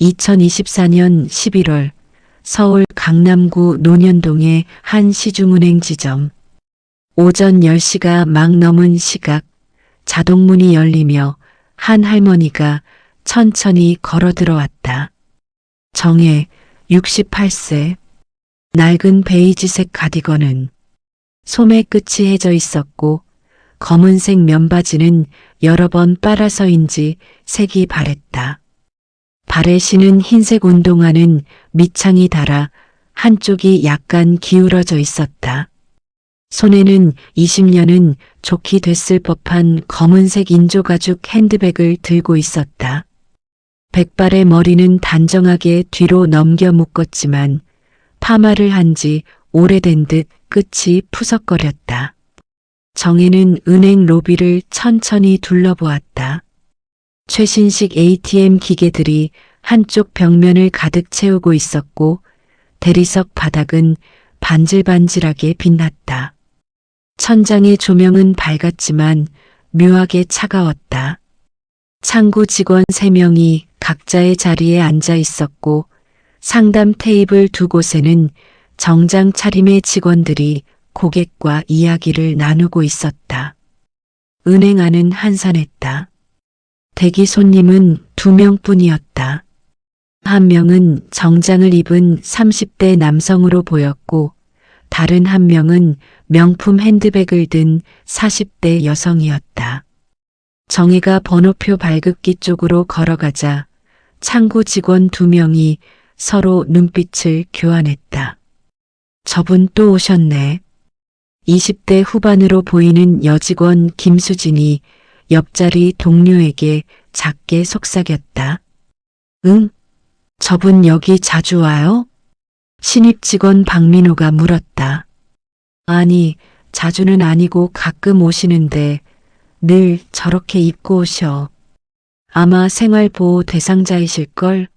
2024년 11월 서울 강남구 논현동의 한 시중은행 지점. 오전 10시가 막 넘은 시각, 자동문이 열리며 한 할머니가 천천히 걸어 들어왔다. 정혜, 68세. 낡은 베이지색 가디건은 소매 끝이 해져 있었고 검은색 면바지는 여러 번 빨아서인지 색이 바랬다. 발에 신은 흰색 운동화는 밑창이 닳아 한쪽이 약간 기울어져 있었다. 손에는 20년은 좋게 됐을 법한 검은색 인조가죽 핸드백을 들고 있었다. 백발의 머리는 단정하게 뒤로 넘겨 묶었지만 파마를 한 지 오래된 듯 끝이 푸석거렸다. 정혜는 은행 로비를 천천히 둘러보았다. 최신식 ATM 기계들이 한쪽 벽면을 가득 채우고 있었고 대리석 바닥은 반질반질하게 빛났다. 천장의 조명은 밝았지만 묘하게 차가웠다. 창구 직원 3명이 각자의 자리에 앉아 있었고 상담 테이블 2곳에는 정장 차림의 직원들이 고객과 이야기를 나누고 있었다. 은행 안은 한산했다. 대기 손님은 2명뿐이었다. 한 명은 정장을 입은 30대 남성으로 보였고 다른 한 명은 명품 핸드백을 든 40대 여성이었다. 정혜가 번호표 발급기 쪽으로 걸어가자 창구 직원 2명이 서로 눈빛을 교환했다. 저분 또 오셨네. 20대 후반으로 보이는 여직원 김수진이 옆자리 동료에게 작게 속삭였다. 응? 저분 여기 자주 와요? 신입 직원 박민호가 물었다. 아니, 자주는 아니고 가끔 오시는데 늘 저렇게 입고 오셔. 아마 생활보호 대상자이실걸?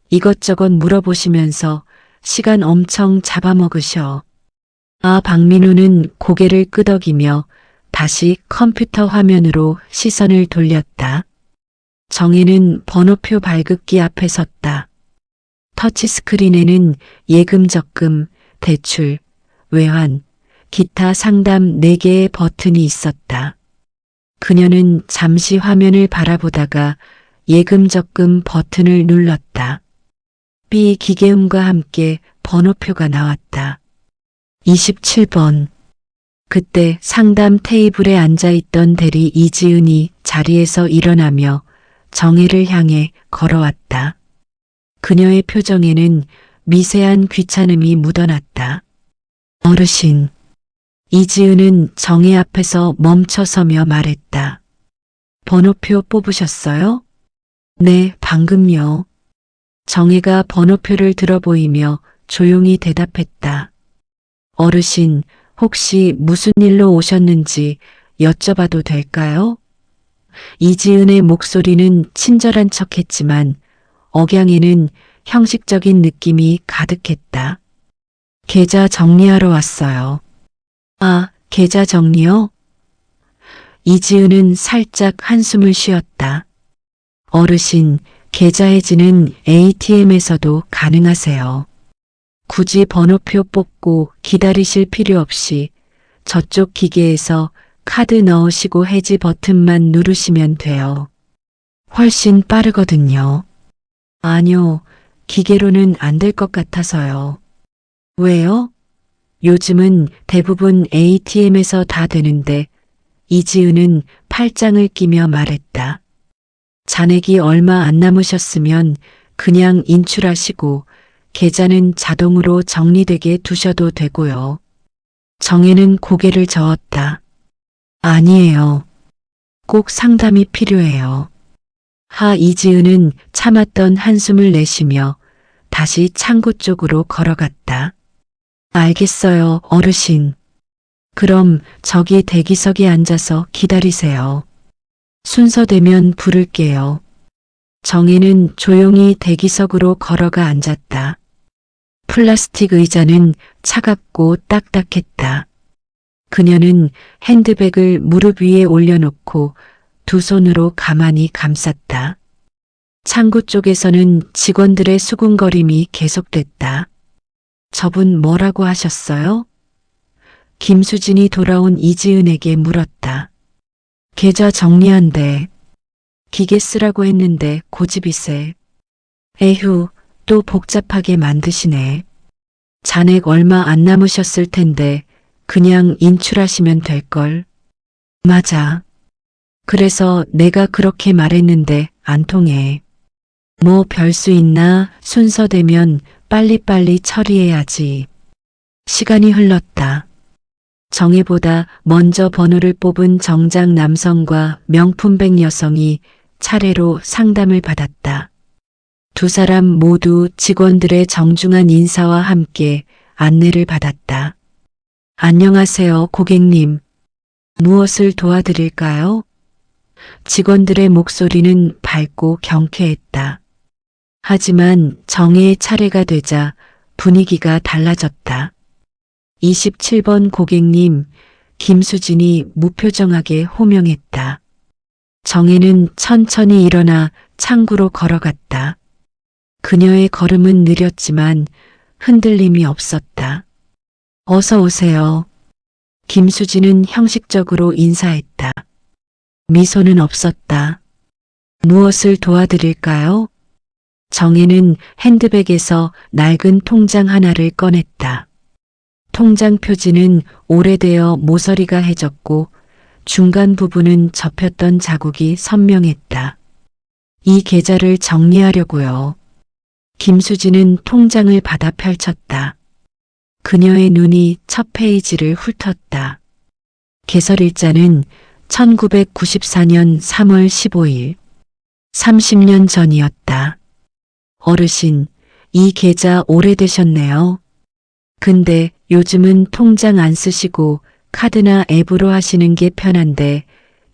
이것저것 물어보시면서 시간 엄청 잡아먹으셔. 아, 박민호는 고개를 끄덕이며 다시 컴퓨터 화면으로 시선을 돌렸다. 정혜는 번호표 발급기 앞에 섰다. 터치스크린에는 예금 적금, 대출, 외환, 기타 상담 4개의 버튼이 있었다. 그녀는 잠시 화면을 바라보다가 예금 적금 버튼을 눌렀다. 삐 기계음과 함께 번호표가 나왔다. 27번. 그때 상담 테이블에 앉아있던 대리 이지은이 자리에서 일어나며 정혜를 향해 걸어왔다. 그녀의 표정에는 미세한 귀찮음이 묻어났다. 어르신. 이지은은 정혜 앞에서 멈춰서며 말했다. 번호표 뽑으셨어요? 네, 방금요. 정혜가 번호표를 들어보이며 조용히 대답했다. 어르신, 혹시 무슨 일로 오셨는지 여쭤봐도 될까요? 이지은의 목소리는 친절한 척했지만 억양에는 형식적인 느낌이 가득했다. 계좌 정리하러 왔어요. 아, 계좌 정리요? 이지은은 살짝 한숨을 쉬었다. 어르신, 계좌 해지는 ATM에서도 가능하세요. 굳이 번호표 뽑고 기다리실 필요 없이 저쪽 기계에서 카드 넣으시고 해지 버튼만 누르시면 돼요. 훨씬 빠르거든요. 아니요, 기계로는 안 될 것 같아서요. 왜요? 요즘은 대부분 ATM에서 다 되는데 이지은은 팔짱을 끼며 말했다. 잔액이 얼마 안 남으셨으면 그냥 인출하시고 계좌는 자동으로 정리되게 두셔도 되고요. 정혜는 고개를 저었다. 아니에요. 꼭 상담이 필요해요. 이지은은 참았던 한숨을 내쉬며 다시 창구 쪽으로 걸어갔다. 알겠어요, 어르신. 그럼 저기 대기석에 앉아서 기다리세요. 순서되면 부를게요. 정혜는 조용히 대기석으로 걸어가 앉았다. 플라스틱 의자는 차갑고 딱딱했다. 그녀는 핸드백을 무릎 위에 올려놓고 두 손으로 가만히 감쌌다. 창구 쪽에서는 직원들의 수군거림이 계속됐다. 저분 뭐라고 하셨어요? 김수진이 돌아온 이지은에게 물었다. 계좌 정리한대. 기계 쓰라고 했는데 고집이세. 에휴, 또 복잡하게 만드시네. 잔액 얼마 안 남으셨을 텐데 그냥 인출하시면 될걸. 맞아. 그래서 내가 그렇게 말했는데 안 통해. 뭐 별 수 있나? 순서되면 빨리빨리 처리해야지. 시간이 흘렀다. 정혜보다 먼저 번호를 뽑은 정장 남성과 명품백 여성이 차례로 상담을 받았다. 두 사람 모두 직원들의 정중한 인사와 함께 안내를 받았다. 안녕하세요, 고객님. 무엇을 도와드릴까요? 직원들의 목소리는 밝고 경쾌했다. 하지만 정혜의 차례가 되자 분위기가 달라졌다. 27번 고객님, 김수진이 무표정하게 호명했다. 정혜는 천천히 일어나 창구로 걸어갔다. 그녀의 걸음은 느렸지만 흔들림이 없었다. 어서 오세요. 김수진은 형식적으로 인사했다. 미소는 없었다. 무엇을 도와드릴까요? 정혜는 핸드백에서 낡은 통장 하나를 꺼냈다. 통장 표지는 오래되어 모서리가 해졌고 중간 부분은 접혔던 자국이 선명했다. 이 계좌를 정리하려고요. 김수진은 통장을 받아 펼쳤다. 그녀의 눈이 첫 페이지를 훑었다. 개설일자는 1994년 3월 15일. 30년 전이었다. 어르신, 이 계좌 오래되셨네요. 근데 요즘은 통장 안 쓰시고 카드나 앱으로 하시는 게 편한데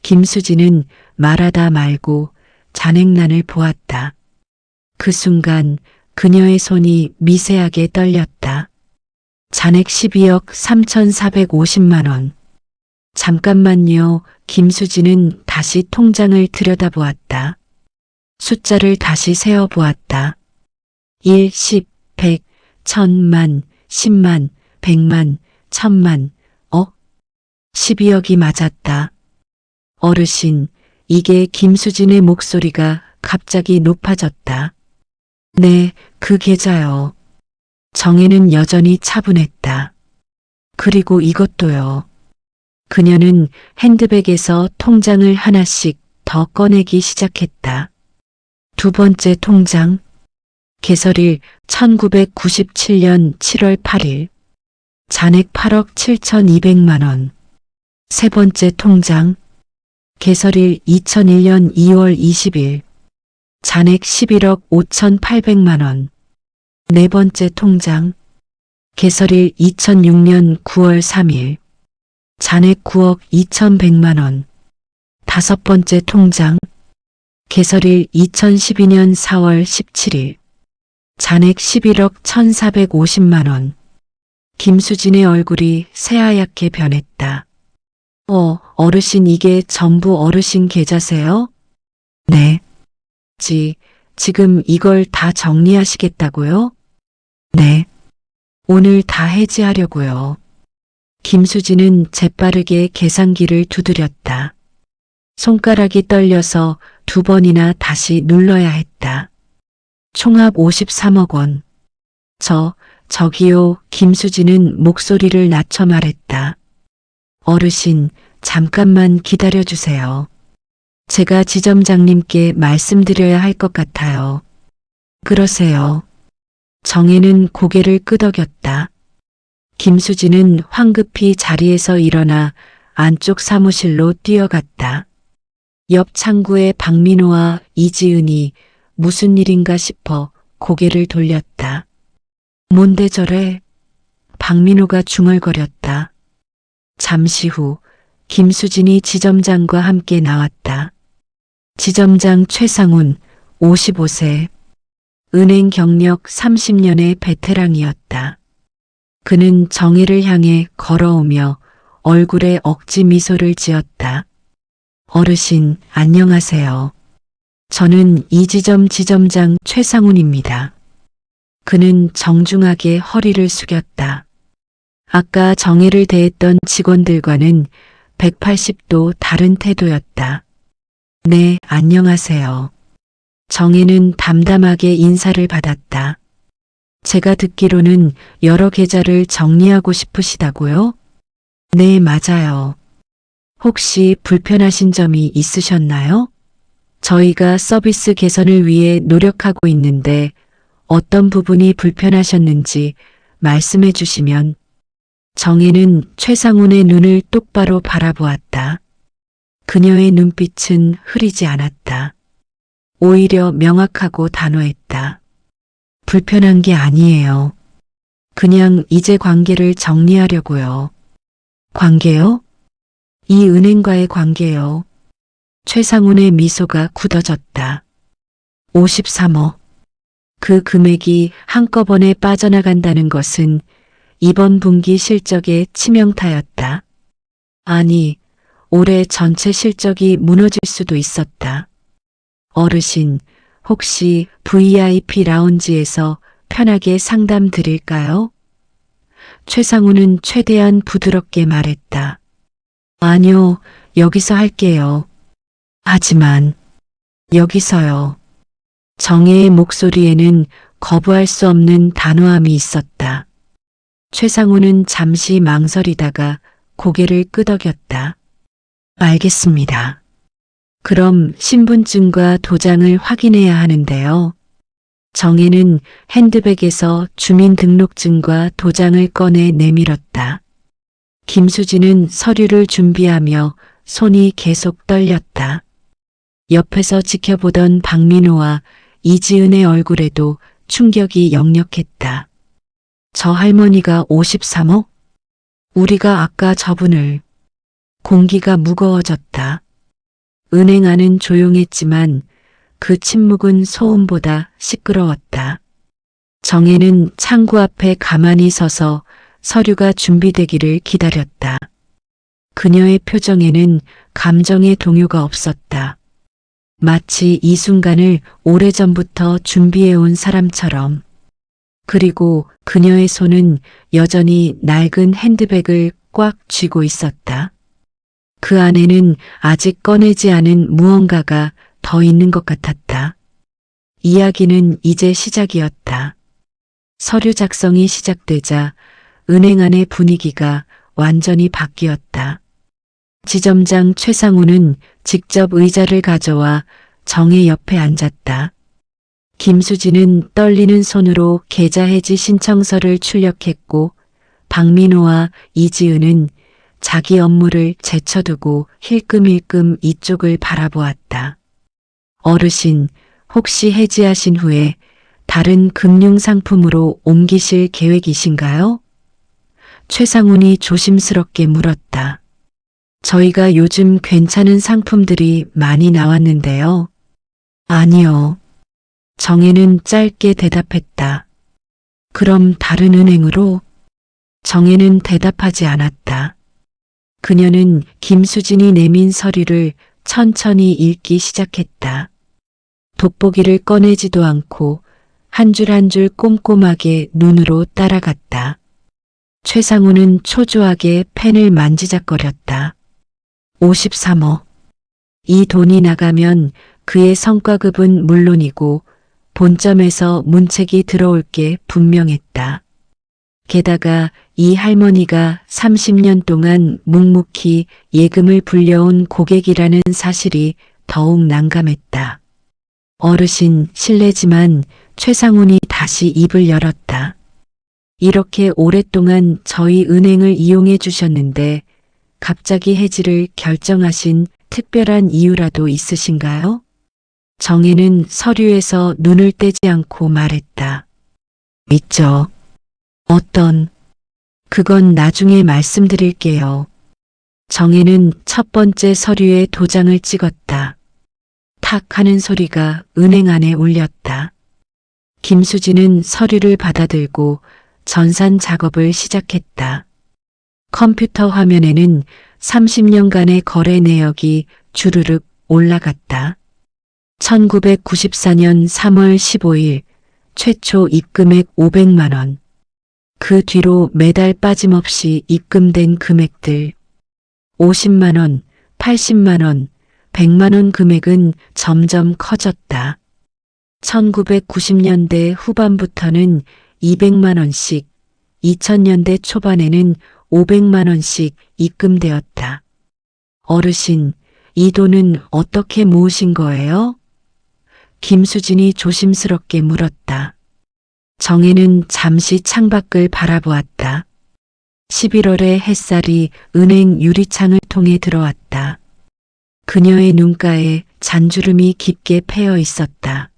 김수진은 말하다 말고 잔액란을 보았다. 그 순간 그녀의 손이 미세하게 떨렸다. 잔액 12억 3,450만 원. 잠깐만요. 김수진은 다시 통장을 들여다보았다. 숫자를 다시 세어보았다. 1, 10, 100, 1000만, 10만, 100만, 1000만, 12억이 맞았다. 어르신, 이게 김수진의 목소리가 갑자기 높아졌다. 네, 그 계좌요. 정혜는 여전히 차분했다. 그리고 이것도요. 그녀는 핸드백에서 통장을 하나씩 더 꺼내기 시작했다. 두 번째 통장. 개설일 1997년 7월 8일. 잔액 8억 7,200만 원. 세 번째 통장. 개설일 2001년 2월 20일. 잔액 11억 5,800만 원. 네 번째 통장. 개설일 2006년 9월 3일. 잔액 9억 2,100만 원. 다섯 번째 통장. 개설일 2012년 4월 17일. 잔액 11억 1,450만 원. 김수진의 얼굴이 새하얗게 변했다. 어르신 이게 전부 어르신 계좌세요? 네. 지금 이걸 다 정리하시겠다고요? 네. 오늘 다 해지하려고요. 김수진은 재빠르게 계산기를 두드렸다. 손가락이 떨려서 두 번이나 다시 눌러야 했다. 총합 53억 원. 저기요. 김수진은 목소리를 낮춰 말했다. 어르신, 잠깐만 기다려주세요. 제가 지점장님께 말씀드려야 할 것 같아요. 그러세요. 정혜는 고개를 끄덕였다. 김수진은 황급히 자리에서 일어나 안쪽 사무실로 뛰어갔다. 옆 창구에 박민호와 이지은이 무슨 일인가 싶어 고개를 돌렸다. 뭔데 저래? 박민호가 중얼거렸다. 잠시 후 김수진이 지점장과 함께 나왔다. 지점장 최상훈, 55세. 은행 경력 30년의 베테랑이었다. 그는 정혜를 향해 걸어오며 얼굴에 억지 미소를 지었다. 어르신, 안녕하세요. 저는 이지점 지점장 최상훈입니다. 그는 정중하게 허리를 숙였다. 아까 정혜를 대했던 직원들과는 180도 다른 태도였다. 네, 안녕하세요. 정혜는 담담하게 인사를 받았다. 제가 듣기로는 여러 계좌를 정리하고 싶으시다고요? 네, 맞아요. 혹시 불편하신 점이 있으셨나요? 저희가 서비스 개선을 위해 노력하고 있는데 어떤 부분이 불편하셨는지 말씀해 주시면. 정혜는 최상훈의 눈을 똑바로 바라보았다. 그녀의 눈빛은 흐리지 않았다. 오히려 명확하고 단호했다. 불편한 게 아니에요. 그냥 이제 관계를 정리하려고요. 관계요? 이 은행과의 관계요. 최상훈의 미소가 굳어졌다. 53억. 그 금액이 한꺼번에 빠져나간다는 것은 이번 분기 실적의 치명타였다. 아니, 올해 전체 실적이 무너질 수도 있었다. 어르신, 혹시 VIP 라운지에서 편하게 상담 드릴까요? 최상훈은 최대한 부드럽게 말했다. 아니요, 여기서 할게요. 하지만, 여기서요. 정혜의 목소리에는 거부할 수 없는 단호함이 있었다. 최상훈은 잠시 망설이다가 고개를 끄덕였다. 알겠습니다. 그럼 신분증과 도장을 확인해야 하는데요. 정혜는 핸드백에서 주민등록증과 도장을 꺼내 내밀었다. 김수진은 서류를 준비하며 손이 계속 떨렸다. 옆에서 지켜보던 박민호와 이지은의 얼굴에도 충격이 역력했다. 저 할머니가 53억? 우리가 아까 저분을. 공기가 무거워졌다. 은행 안은 조용했지만 그 침묵은 소음보다 시끄러웠다. 정혜는 창구 앞에 가만히 서서 서류가 준비되기를 기다렸다. 그녀의 표정에는 감정의 동요가 없었다. 마치 이 순간을 오래전부터 준비해온 사람처럼. 그리고 그녀의 손은 여전히 낡은 핸드백을 꽉 쥐고 있었다. 그 안에는 아직 꺼내지 않은 무언가가 더 있는 것 같았다. 이야기는 이제 시작이었다. 서류 작성이 시작되자 은행 안의 분위기가 완전히 바뀌었다. 지점장 최상훈은 직접 의자를 가져와 정혜 옆에 앉았다. 김수진은 떨리는 손으로 계좌 해지 신청서를 출력했고 박민호와 이지은은 자기 업무를 제쳐두고 힐끔힐끔 이쪽을 바라보았다. 어르신, 혹시 해지하신 후에 다른 금융상품으로 옮기실 계획이신가요? 최상훈이 조심스럽게 물었다. 저희가 요즘 괜찮은 상품들이 많이 나왔는데요. 아니요. 정혜는 짧게 대답했다. 그럼 다른 은행으로? 정혜는 대답하지 않았다. 그녀는 김수진이 내민 서류를 천천히 읽기 시작했다. 돋보기를 꺼내지도 않고 한 줄 한 줄 꼼꼼하게 눈으로 따라갔다. 최상훈은 초조하게 펜을 만지작거렸다. 53억. 이 돈이 나가면 그의 성과급은 물론이고 본점에서 문책이 들어올 게 분명했다. 게다가 이 할머니가 30년 동안 묵묵히 예금을 불려온 고객이라는 사실이 더욱 난감했다. 어르신, 실례지만 최상훈이 다시 입을 열었다. 이렇게 오랫동안 저희 은행을 이용해 주셨는데 갑자기 해지를 결정하신 특별한 이유라도 있으신가요? 정혜는 서류에서 눈을 떼지 않고 말했다. 있죠. 어떤? 그건 나중에 말씀드릴게요. 정혜는 첫 번째 서류에 도장을 찍었다. 탁 하는 소리가 은행 안에 울렸다. 김수진은 서류를 받아들고 전산 작업을 시작했다. 컴퓨터 화면에는 30년간의 거래 내역이 주르륵 올라갔다. 1994년 3월 15일 최초 입금액 500만 원. 그 뒤로 매달 빠짐없이 입금된 금액들 50만 원, 80만 원, 100만 원 금액은 점점 커졌다. 1990년대 후반부터는 200만 원씩, 2000년대 초반에는 500만 원씩 입금되었다. 어르신, 이 돈은 어떻게 모으신 거예요? 김수진이 조심스럽게 물었다. 정혜는 잠시 창밖을 바라보았다. 11월의 햇살이 은행 유리창을 통해 들어왔다. 그녀의 눈가에 잔주름이 깊게 패여 있었다.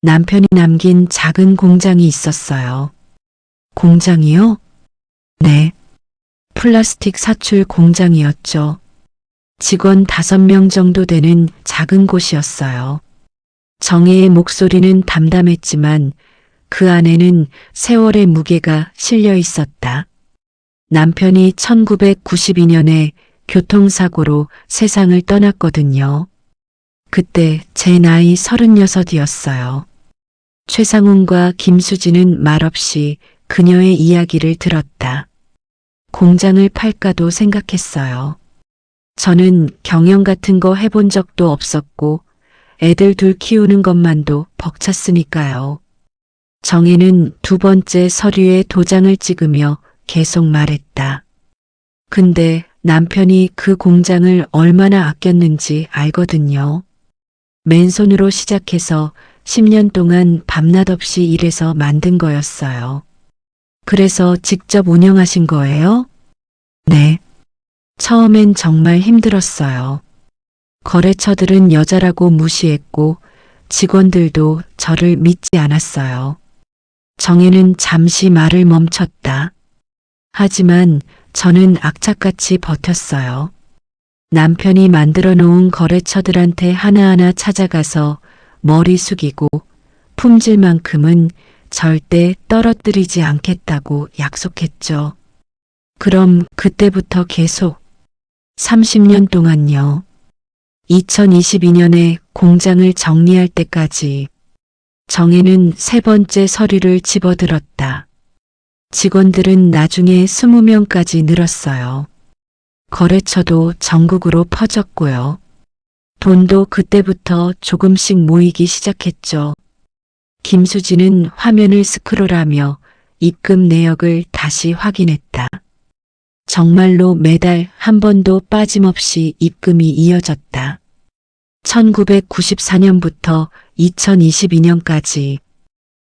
남편이 남긴 작은 공장이 있었어요. 공장이요? 네. 플라스틱 사출 공장이었죠. 직원 5명 정도 되는 작은 곳이었어요. 정혜의 목소리는 담담했지만 그 안에는 세월의 무게가 실려 있었다. 남편이 1992년에 교통사고로 세상을 떠났거든요. 그때 제 나이 36이었어요. 최상훈과 김수진은 말없이 그녀의 이야기를 들었다. 공장을 팔까도 생각했어요. 저는 경영 같은 거 해본 적도 없었고 애들 둘 키우는 것만도 벅찼으니까요. 정혜는 두 번째 서류에 도장을 찍으며 계속 말했다. 근데 남편이 그 공장을 얼마나 아꼈는지 알거든요. 맨손으로 시작해서 10년 동안 밤낮 없이 일해서 만든 거였어요. 그래서 직접 운영하신 거예요? 네. 처음엔 정말 힘들었어요. 거래처들은 여자라고 무시했고 직원들도 저를 믿지 않았어요. 정혜는 잠시 말을 멈췄다. 하지만 저는 악착같이 버텼어요. 남편이 만들어 놓은 거래처들한테 하나하나 찾아가서 머리 숙이고 품질만큼은 절대 떨어뜨리지 않겠다고 약속했죠. 그럼 그때부터 계속 30년 동안요. 2022년에 공장을 정리할 때까지 정혜는 세 번째 서류를 집어들었다. 직원들은 나중에 20명까지 늘었어요. 거래처도 전국으로 퍼졌고요. 돈도 그때부터 조금씩 모이기 시작했죠. 김수진은 화면을 스크롤하며 입금 내역을 다시 확인했다. 정말로 매달 한 번도 빠짐없이 입금이 이어졌다. 1994년부터 2022년까지.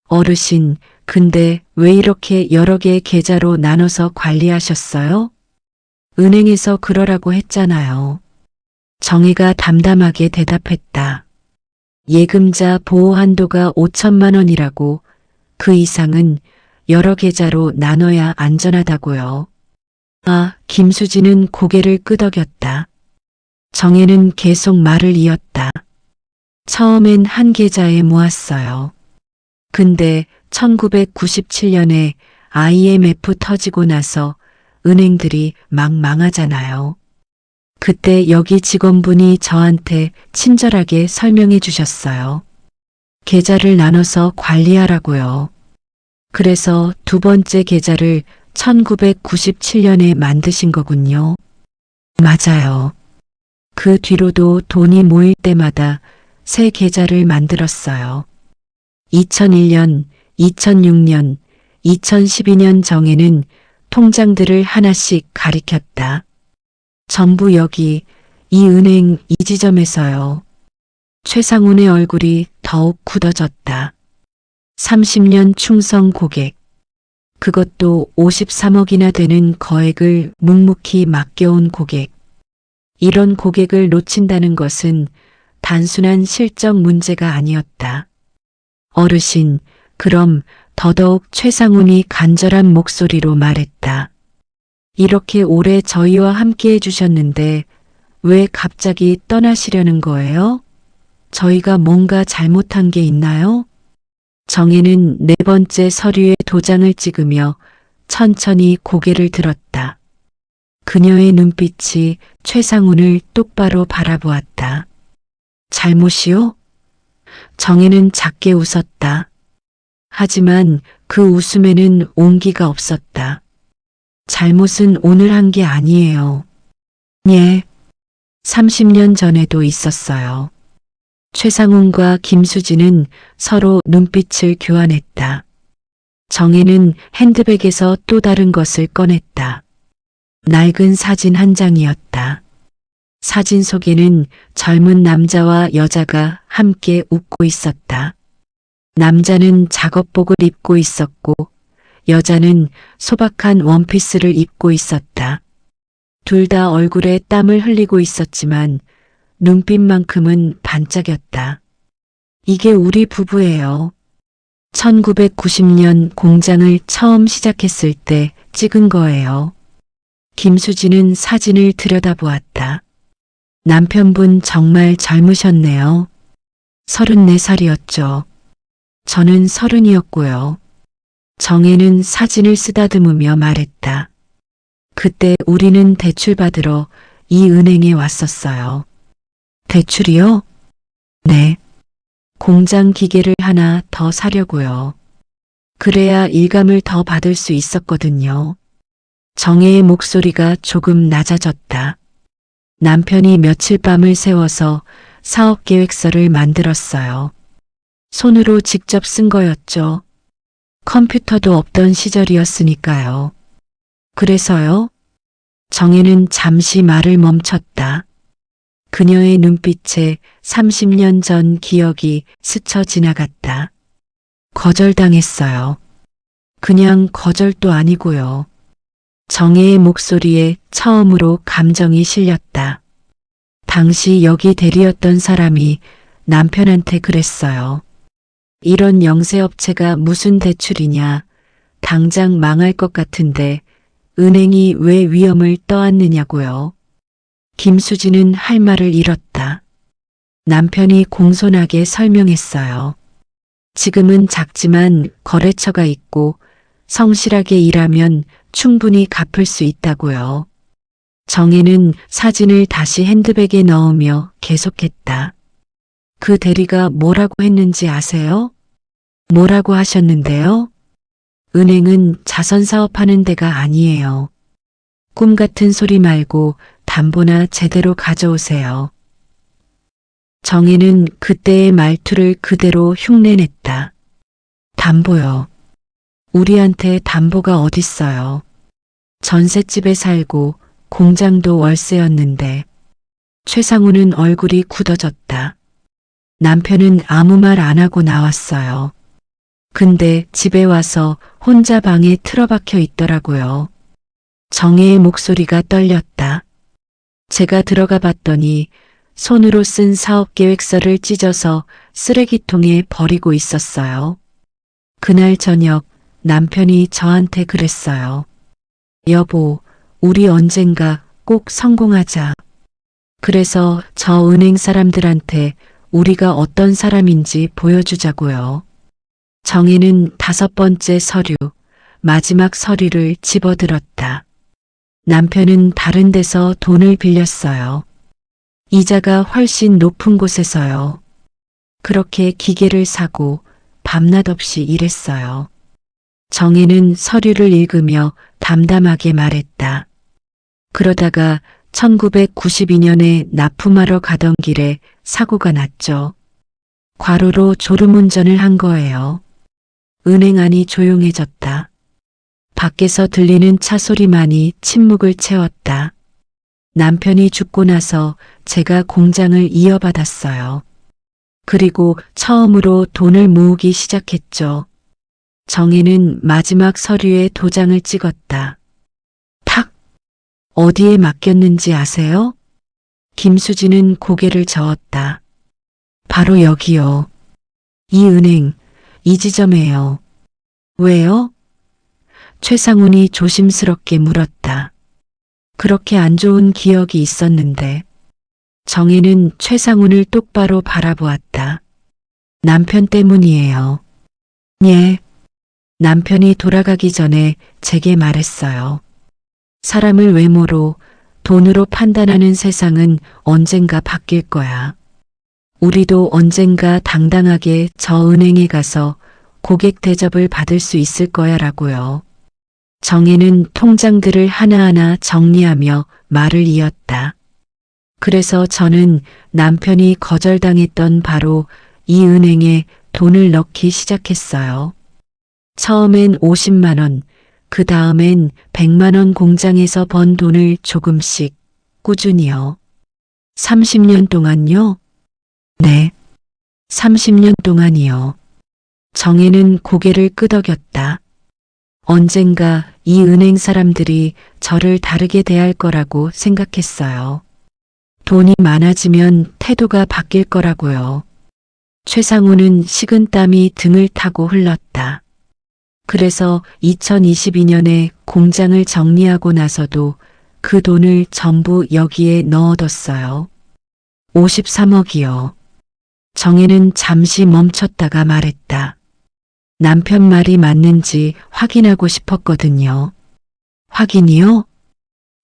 어르신, 근데 왜 이렇게 여러 개의 계좌로 나눠서 관리하셨어요? 은행에서 그러라고 했잖아요. 정혜가 담담하게 대답했다. 예금자 보호 한도가 5천만 원이라고, 그 이상은 여러 계좌로 나눠야 안전하다고요. 아, 김수진은 고개를 끄덕였다. 정혜는 계속 말을 이었다. 처음엔 한 계좌에 모았어요. 근데 1997년에 IMF 터지고 나서 은행들이 막 망하잖아요. 그때 여기 직원분이 저한테 친절하게 설명해 주셨어요. 계좌를 나눠서 관리하라고요. 그래서 두 번째 계좌를 1997년에 만드신 거군요. 맞아요. 그 뒤로도 돈이 모일 때마다 새 계좌를 만들었어요. 2001년, 2006년, 2012년 정혜는 통장들을 하나씩 가리켰다. 전부 여기, 이 은행 이 지점에서요. 최상훈의 얼굴이 더욱 굳어졌다. 30년 충성 고객. 그것도 53억이나 되는 거액을 묵묵히 맡겨온 고객. 이런 고객을 놓친다는 것은 단순한 실적 문제가 아니었다. 어르신, 그럼 더더욱 최상훈이 간절한 목소리로 말했다. 이렇게 오래 저희와 함께 해주셨는데 왜 갑자기 떠나시려는 거예요? 저희가 뭔가 잘못한 게 있나요? 정혜는 네 번째 서류에 도장을 찍으며 천천히 고개를 들었다. 그녀의 눈빛이 최상훈을 똑바로 바라보았다. 잘못이요? 정혜는 작게 웃었다. 하지만 그 웃음에는 온기가 없었다. 잘못은 오늘 한 게 아니에요. 예. 30년 전에도 있었어요. 최상훈과 김수진은 서로 눈빛을 교환했다. 정혜는 핸드백에서 또 다른 것을 꺼냈다. 낡은 사진 한 장이었다. 사진 속에는 젊은 남자와 여자가 함께 웃고 있었다. 남자는 작업복을 입고 있었고 여자는 소박한 원피스를 입고 있었다. 둘 다 얼굴에 땀을 흘리고 있었지만 눈빛만큼은 반짝였다. 이게 우리 부부예요. 1990년 공장을 처음 시작했을 때 찍은 거예요. 김수진은 사진을 들여다보았다. 남편분 정말 젊으셨네요. 34살이었죠. 저는 30이었고요. 정혜는 사진을 쓰다듬으며 말했다. 그때 우리는 대출 받으러 이 은행에 왔었어요. 대출이요? 네. 공장 기계를 하나 더 사려고요. 그래야 일감을 더 받을 수 있었거든요. 정혜의 목소리가 조금 낮아졌다. 남편이 며칠 밤을 새워서 사업 계획서를 만들었어요. 손으로 직접 쓴 거였죠. 컴퓨터도 없던 시절이었으니까요. 그래서요? 정혜는 잠시 말을 멈췄다. 그녀의 눈빛에 30년 전 기억이 스쳐 지나갔다. 거절당했어요. 그냥 거절도 아니고요. 정혜의 목소리에 처음으로 감정이 실렸다. 당시 여기 대리였던 사람이 남편한테 그랬어요. 이런 영세업체가 무슨 대출이냐. 당장 망할 것 같은데 은행이 왜 위험을 떠안느냐고요. 김수진은 할 말을 잃었다. 남편이 공손하게 설명했어요. 지금은 작지만 거래처가 있고 성실하게 일하면 충분히 갚을 수 있다고요. 정혜는 사진을 다시 핸드백에 넣으며 계속했다. 그 대리가 뭐라고 했는지 아세요? 뭐라고 하셨는데요? 은행은 자선 사업하는 데가 아니에요. 꿈 같은 소리 말고 담보나 제대로 가져오세요. 정혜는 그때의 말투를 그대로 흉내냈다. 담보요. 우리한테 담보가 어딨어요. 전셋집에 살고 공장도 월세였는데. 최상우는 얼굴이 굳어졌다. 남편은 아무 말 안 하고 나왔어요. 근데 집에 와서 혼자 방에 틀어박혀 있더라고요. 정혜의 목소리가 떨렸다. 제가 들어가 봤더니 손으로 쓴 사업계획서를 찢어서 쓰레기통에 버리고 있었어요. 그날 저녁 남편이 저한테 그랬어요. 여보, 우리 언젠가 꼭 성공하자. 그래서 저 은행 사람들한테 우리가 어떤 사람인지 보여주자고요. 정혜는 5번째 서류, 마지막 서류를 집어들었다. 남편은 다른 데서 돈을 빌렸어요. 이자가 훨씬 높은 곳에서요. 그렇게 기계를 사고 밤낮 없이 일했어요. 정혜는 서류를 읽으며 담담하게 말했다. 그러다가 1992년에 납품하러 가던 길에 사고가 났죠. 과로로 졸음운전을 한 거예요. 은행 안이 조용해졌다. 밖에서 들리는 차 소리만이 침묵을 채웠다. 남편이 죽고 나서 제가 공장을 이어받았어요. 그리고 처음으로 돈을 모으기 시작했죠. 정혜는 마지막 서류에 도장을 찍었다. 탁! 어디에 맡겼는지 아세요? 김수진은 고개를 저었다. 바로 여기요. 이 은행, 이 지점에요. 왜요? 최상훈이 조심스럽게 물었다. 그렇게 안 좋은 기억이 있었는데. 정혜는 최상훈을 똑바로 바라보았다. 남편 때문이에요. 예. 남편이 돌아가기 전에 제게 말했어요. 사람을 외모로, 돈으로 판단하는 세상은 언젠가 바뀔 거야. 우리도 언젠가 당당하게 저 은행에 가서 고객 대접을 받을 수 있을 거야 라고요. 정혜는 통장들을 하나하나 정리하며 말을 이었다. 그래서 저는 남편이 거절당했던 바로 이 은행에 돈을 넣기 시작했어요. 처음엔 50만 원, 그 다음엔 100만 원 공장에서 번 돈을 조금씩 꾸준히요. 30년 동안요? 네. 30년 동안이요. 정혜는 고개를 끄덕였다. 언젠가 이 은행 사람들이 저를 다르게 대할 거라고 생각했어요. 돈이 많아지면 태도가 바뀔 거라고요. 최상우는 식은땀이 등을 타고 흘렀다. 그래서 2022년에 공장을 정리하고 나서도 그 돈을 전부 여기에 넣어뒀어요. 53억이요. 정혜는 잠시 멈췄다가 말했다. 남편 말이 맞는지 확인하고 싶었거든요. 확인이요?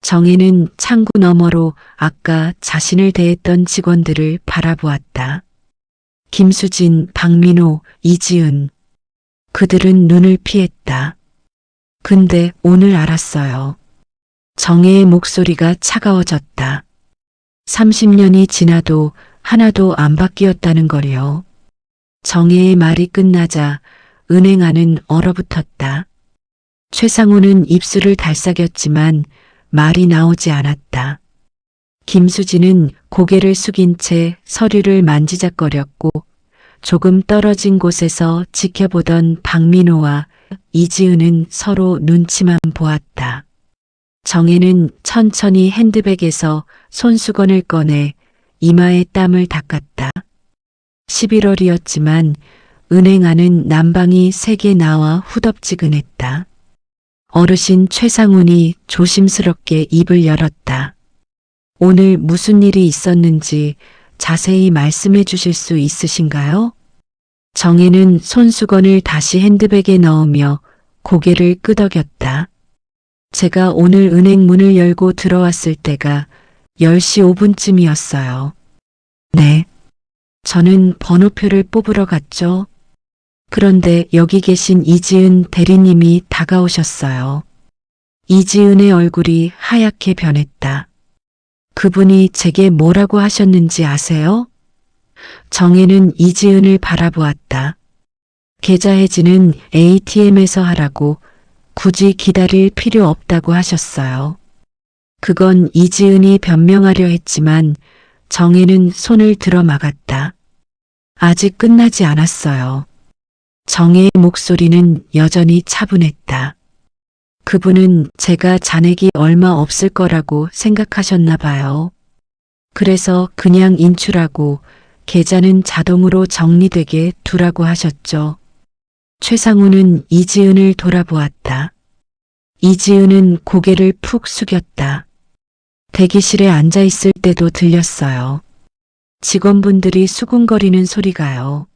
정혜는 창구 너머로 아까 자신을 대했던 직원들을 바라보았다. 김수진, 박민호, 이지은. 그들은 눈을 피했다. 근데 오늘 알았어요. 정혜의 목소리가 차가워졌다. 30년이 지나도 하나도 안 바뀌었다는 거요. 정혜의 말이 끝나자 은행 안은 얼어붙었다. 최상우는 입술을 달싹였지만 말이 나오지 않았다. 김수진은 고개를 숙인 채 서류를 만지작거렸고 조금 떨어진 곳에서 지켜보던 박민호와 이지은은 서로 눈치만 보았다. 정혜는 천천히 핸드백에서 손수건을 꺼내 이마에 땀을 닦았다. 11월이었지만 은행 안은 난방이 세게 나와 후덥지근했다. 어르신 최상훈이 조심스럽게 입을 열었다. 오늘 무슨 일이 있었는지 자세히 말씀해 주실 수 있으신가요? 정혜는 손수건을 다시 핸드백에 넣으며 고개를 끄덕였다. 제가 오늘 은행 문을 열고 들어왔을 때가 10시 5분쯤이었어요. 네. 저는 번호표를 뽑으러 갔죠. 그런데 여기 계신 이지은 대리님이 다가오셨어요. 이지은의 얼굴이 하얗게 변했다. 그분이 제게 뭐라고 하셨는지 아세요? 정혜는 이지은을 바라보았다. 계좌 해지는 ATM에서 하라고 굳이 기다릴 필요 없다고 하셨어요. 그건 이지은이 변명하려 했지만 정혜는 손을 들어 막았다. 아직 끝나지 않았어요. 정혜의 목소리는 여전히 차분했다. 그분은 제가 잔액이 얼마 없을 거라고 생각하셨나 봐요. 그래서 그냥 인출하고 계좌는 자동으로 정리되게 두라고 하셨죠. 최상우는 이지은을 돌아보았다. 이지은은 고개를 푹 숙였다. 대기실에 앉아 있을 때도 들렸어요. 직원분들이 수군거리는 소리가요.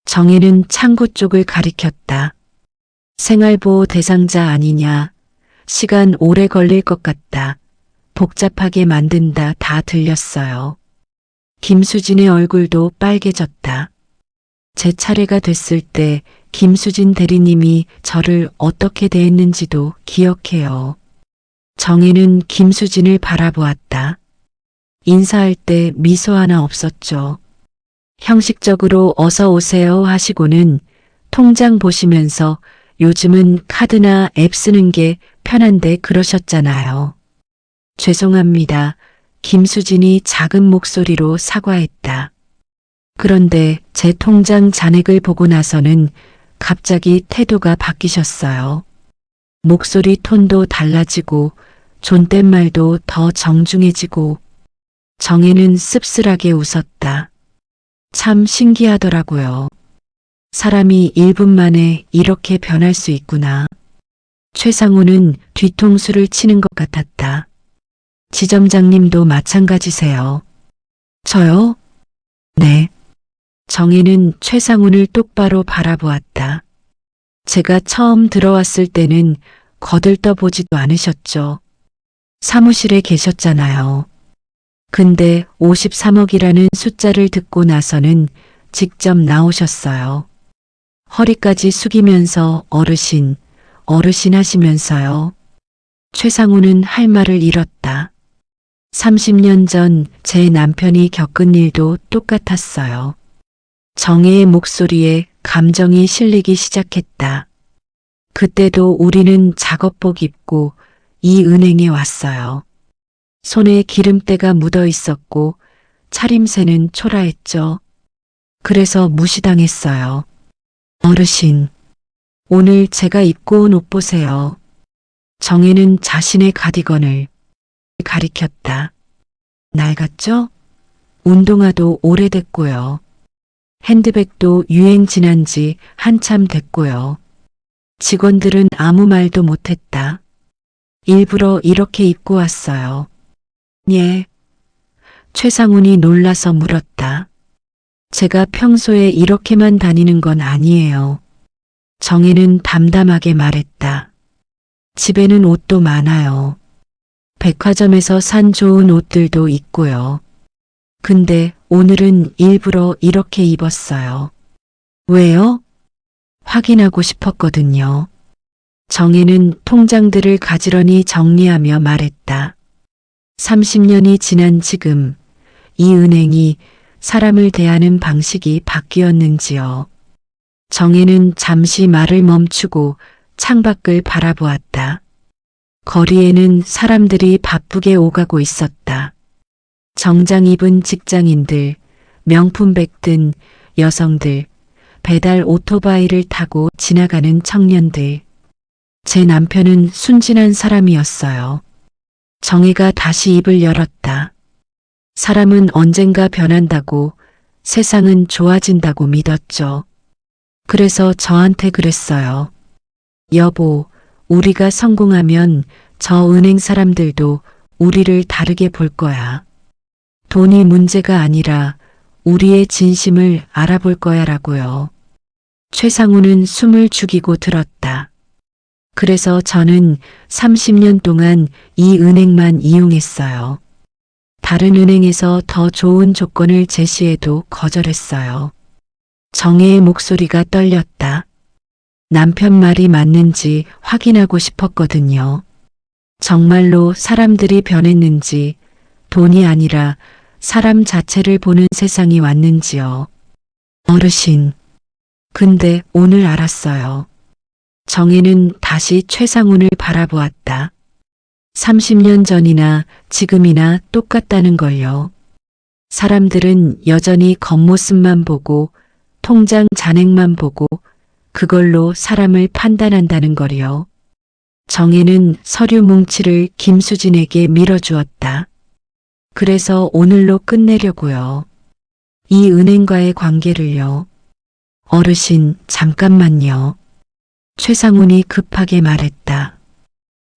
정혜는 창구 쪽을 가리켰다. 생활보호 대상자 아니냐. 시간 오래 걸릴 것 같다. 복잡하게 만든다 다 들렸어요. 김수진의 얼굴도 빨개졌다. 제 차례가 됐을 때 김수진 대리님이 저를 어떻게 대했는지도 기억해요. 정혜는 김수진을 바라보았다. 인사할 때 미소 하나 없었죠. 형식적으로 어서 오세요 하시고는 통장 보시면서 요즘은 카드나 앱 쓰는 게 편한데 그러셨잖아요. 죄송합니다. 김수진이 작은 목소리로 사과했다. 그런데 제 통장 잔액을 보고 나서는 갑자기 태도가 바뀌셨어요. 목소리 톤도 달라지고 존댓말도 더 정중해지고 정혜는 씁쓸하게 웃었다. 참 신기하더라고요. 사람이 1분 만에 이렇게 변할 수 있구나. 최상우는 뒤통수를 치는 것 같았다. 지점장님도 마찬가지세요. 저요? 네. 정혜는 최상훈을 똑바로 바라보았다. 제가 처음 들어왔을 때는 거들떠보지도 않으셨죠. 사무실에 계셨잖아요. 근데 53억이라는 숫자를 듣고 나서는 직접 나오셨어요. 허리까지 숙이면서 어르신, 어르신 하시면서요. 최상우는 할 말을 잃었다. 30년 전 제 남편이 겪은 일도 똑같았어요. 정혜의 목소리에 감정이 실리기 시작했다. 그때도 우리는 작업복 입고 이 은행에 왔어요. 손에 기름때가 묻어 있었고 차림새는 초라했죠. 그래서 무시당했어요. 어르신, 오늘 제가 입고 온 옷 보세요. 정혜는 자신의 가디건을 가리켰다. 낡았죠? 운동화도 오래됐고요. 핸드백도 유행 지난 지 한참 됐고요. 직원들은 아무 말도 못했다. 일부러 이렇게 입고 왔어요. 예. 최상훈이 놀라서 물었다. 제가 평소에 이렇게만 다니는 건 아니에요. 정혜는 담담하게 말했다. 집에는 옷도 많아요. 백화점에서 산 좋은 옷들도 있고요. 근데 오늘은 일부러 이렇게 입었어요. 왜요? 확인하고 싶었거든요. 정혜는 통장들을 가지런히 정리하며 말했다. 30년이 지난 지금 이 은행이 사람을 대하는 방식이 바뀌었는지요. 정혜는 잠시 말을 멈추고 창밖을 바라보았다. 거리에는 사람들이 바쁘게 오가고 있었다. 정장 입은 직장인들, 명품백 든 여성들, 배달 오토바이를 타고 지나가는 청년들. 제 남편은 순진한 사람이었어요. 정혜가 다시 입을 열었다. 사람은 언젠가 변한다고, 세상은 좋아진다고 믿었죠. 그래서 저한테 그랬어요. 여보, 우리가 성공하면 저 은행 사람들도 우리를 다르게 볼 거야. 돈이 문제가 아니라 우리의 진심을 알아볼 거야라고요. 최상우는 숨을 죽이고 들었다. 그래서 저는 30년 동안 이 은행만 이용했어요. 다른 은행에서 더 좋은 조건을 제시해도 거절했어요. 정혜의 목소리가 떨렸다. 남편 말이 맞는지 확인하고 싶었거든요. 정말로 사람들이 변했는지, 돈이 아니라 사람 자체를 보는 세상이 왔는지요. 어르신. 근데 오늘 알았어요. 정혜는 다시 최상훈을 바라보았다. 30년 전이나 지금이나 똑같다는 걸요. 사람들은 여전히 겉모습만 보고 통장 잔액만 보고 그걸로 사람을 판단한다는 거요. 정혜는 서류 뭉치를 김수진에게 밀어주었다. 그래서 오늘로 끝내려고요. 이 은행과의 관계를요. 어르신, 잠깐만요. 최상훈이 급하게 말했다.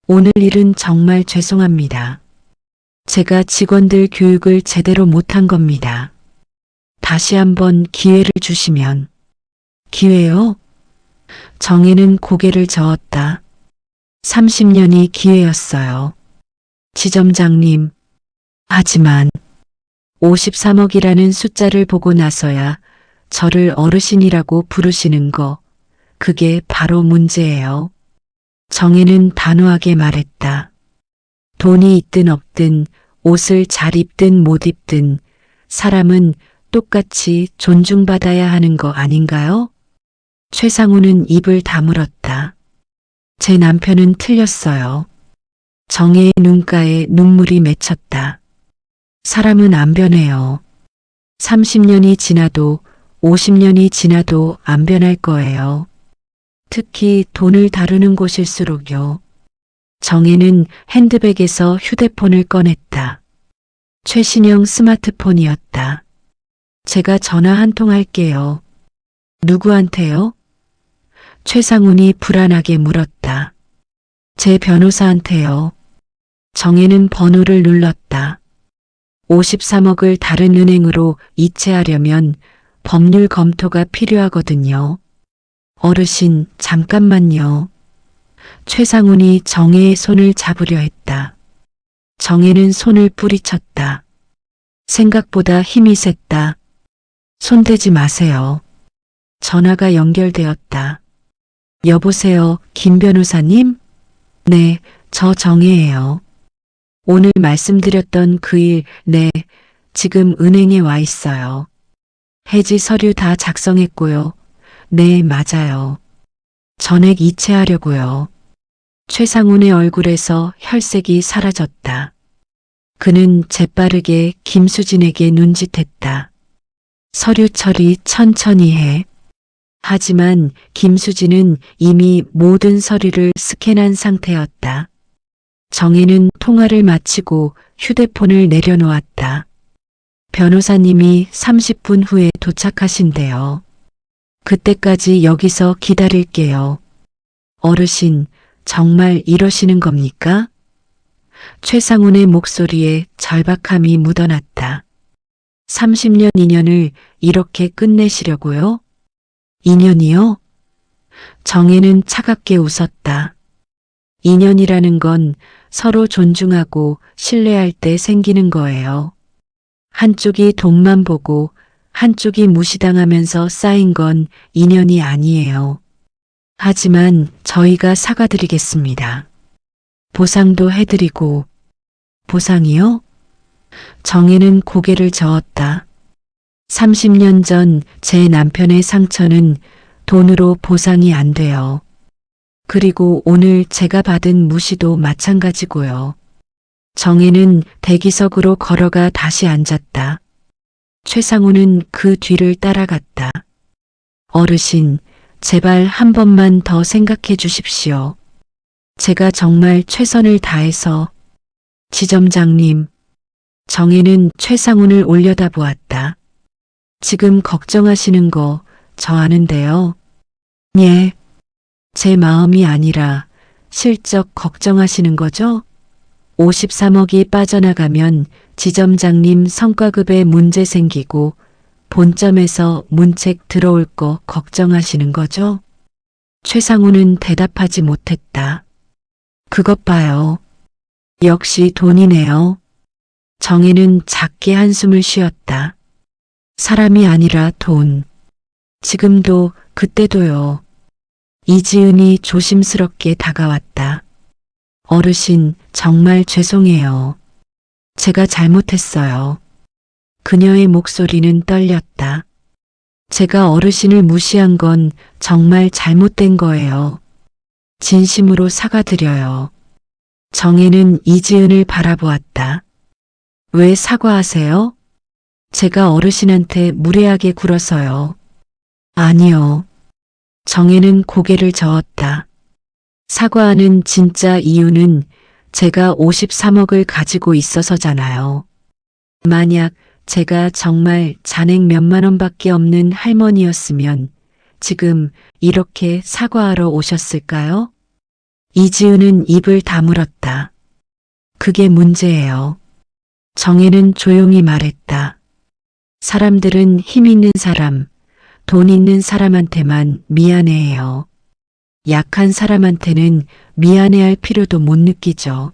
오늘 일은 정말 죄송합니다. 제가 직원들 교육을 제대로 못한 겁니다. 다시 한번 기회를 주시면. 기회요? 정혜는 고개를 저었다. 30년이 기회였어요. 지점장님. 하지만 53억이라는 숫자를 보고 나서야 저를 어르신이라고 부르시는 거, 그게 바로 문제예요. 정혜는 단호하게 말했다. 돈이 있든 없든 옷을 잘 입든 못 입든 사람은 똑같이 존중받아야 하는 거 아닌가요? 최상우는 입을 다물었다. 제 남편은 틀렸어요. 정혜의 눈가에 눈물이 맺혔다. 사람은 안 변해요. 30년이 지나도 50년이 지나도 안 변할 거예요. 특히 돈을 다루는 곳일수록요. 정혜는 핸드백에서 휴대폰을 꺼냈다. 최신형 스마트폰이었다. 제가 전화 한 통 할게요. 누구한테요? 최상훈이 불안하게 물었다. 제 변호사한테요. 정혜는 번호를 눌렀다. 53억을 다른 은행으로 이체하려면 법률 검토가 필요하거든요. 어르신, 잠깐만요. 최상훈이 정혜의 손을 잡으려 했다. 정혜는 손을 뿌리쳤다. 생각보다 힘이 셌다. 손대지 마세요. 전화가 연결되었다. 여보세요, 김 변호사님? 네, 저 정혜예요. 오늘 말씀드렸던 그 일, 네, 지금 은행에 와 있어요. 해지 서류 다 작성했고요. 네, 맞아요. 전액 이체하려고요. 최상훈의 얼굴에서 혈색이 사라졌다. 그는 재빠르게 김수진에게 눈짓했다. 서류 처리 천천히 해. 하지만 김수진은 이미 모든 서류를 스캔한 상태였다. 정혜는 통화를 마치고 휴대폰을 내려놓았다. 변호사님이 30분 후에 도착하신대요. 그때까지 여기서 기다릴게요. 어르신, 정말 이러시는 겁니까? 최상훈의 목소리에 절박함이 묻어났다. 30년 인연을 이렇게 끝내시려고요? 인연이요? 정혜는 차갑게 웃었다. 인연이라는 건 서로 존중하고 신뢰할 때 생기는 거예요. 한쪽이 돈만 보고 한쪽이 무시당하면서 쌓인 건 인연이 아니에요. 하지만 저희가 사과드리겠습니다. 보상도 해드리고. 보상이요? 정혜는 고개를 저었다. 30년 전 제 남편의 상처는 돈으로 보상이 안 돼요. 그리고 오늘 제가 받은 무시도 마찬가지고요. 정혜는 대기석으로 걸어가 다시 앉았다. 최상훈은 그 뒤를 따라갔다. 어르신, 제발 한 번만 더 생각해 주십시오. 제가 정말 최선을 다해서. 지점장님. 정혜는 최상훈을 올려다보았다. 지금 걱정하시는 거 저 아는데요. 예. 제 마음이 아니라 실적 걱정하시는 거죠? 53억이 빠져나가면 지점장님 성과급에 문제 생기고 본점에서 문책 들어올 거 걱정하시는 거죠? 최상훈은 대답하지 못했다. 그것 봐요. 역시 돈이네요. 정혜는 작게 한숨을 쉬었다. 사람이 아니라 돈. 지금도 그때도요. 이지은이 조심스럽게 다가왔다. 어르신, 정말 죄송해요. 제가 잘못했어요. 그녀의 목소리는 떨렸다. 제가 어르신을 무시한 건 정말 잘못된 거예요. 진심으로 사과드려요. 정혜는 이지은을 바라보았다. 왜 사과하세요? 제가 어르신한테 무례하게 굴어서요. 아니요. 정혜는 고개를 저었다. 사과하는 진짜 이유는 제가 53억을 가지고 있어서잖아요. 만약 제가 정말 잔액 몇만 원밖에 없는 할머니였으면 지금 이렇게 사과하러 오셨을까요? 이지은은 입을 다물었다. 그게 문제예요. 정혜는 조용히 말했다. 사람들은 힘 있는 사람, 돈 있는 사람한테만 미안해해요. 약한 사람한테는 미안해할 필요도 못 느끼죠.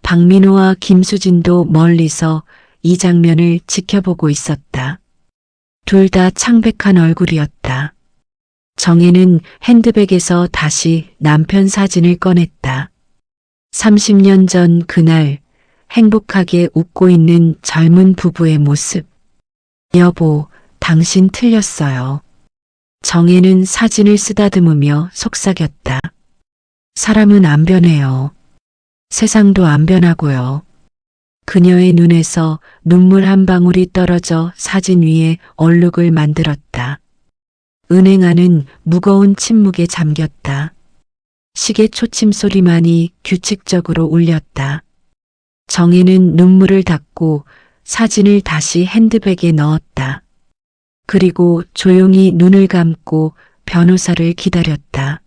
박민호와 김수진도 멀리서 이 장면을 지켜보고 있었다. 둘 다 창백한 얼굴이었다. 정혜는 핸드백에서 다시 남편 사진을 꺼냈다. 30년 전 그날 행복하게 웃고 있는 젊은 부부의 모습. 여보, 당신 틀렸어요. 정혜는 사진을 쓰다듬으며 속삭였다. 사람은 안 변해요. 세상도 안 변하고요. 그녀의 눈에서 눈물 한 방울이 떨어져 사진 위에 얼룩을 만들었다. 은행 안은 무거운 침묵에 잠겼다. 시계 초침 소리만이 규칙적으로 울렸다. 정혜는 눈물을 닦고 사진을 다시 핸드백에 넣었다. 그리고 조용히 눈을 감고 변호사를 기다렸다.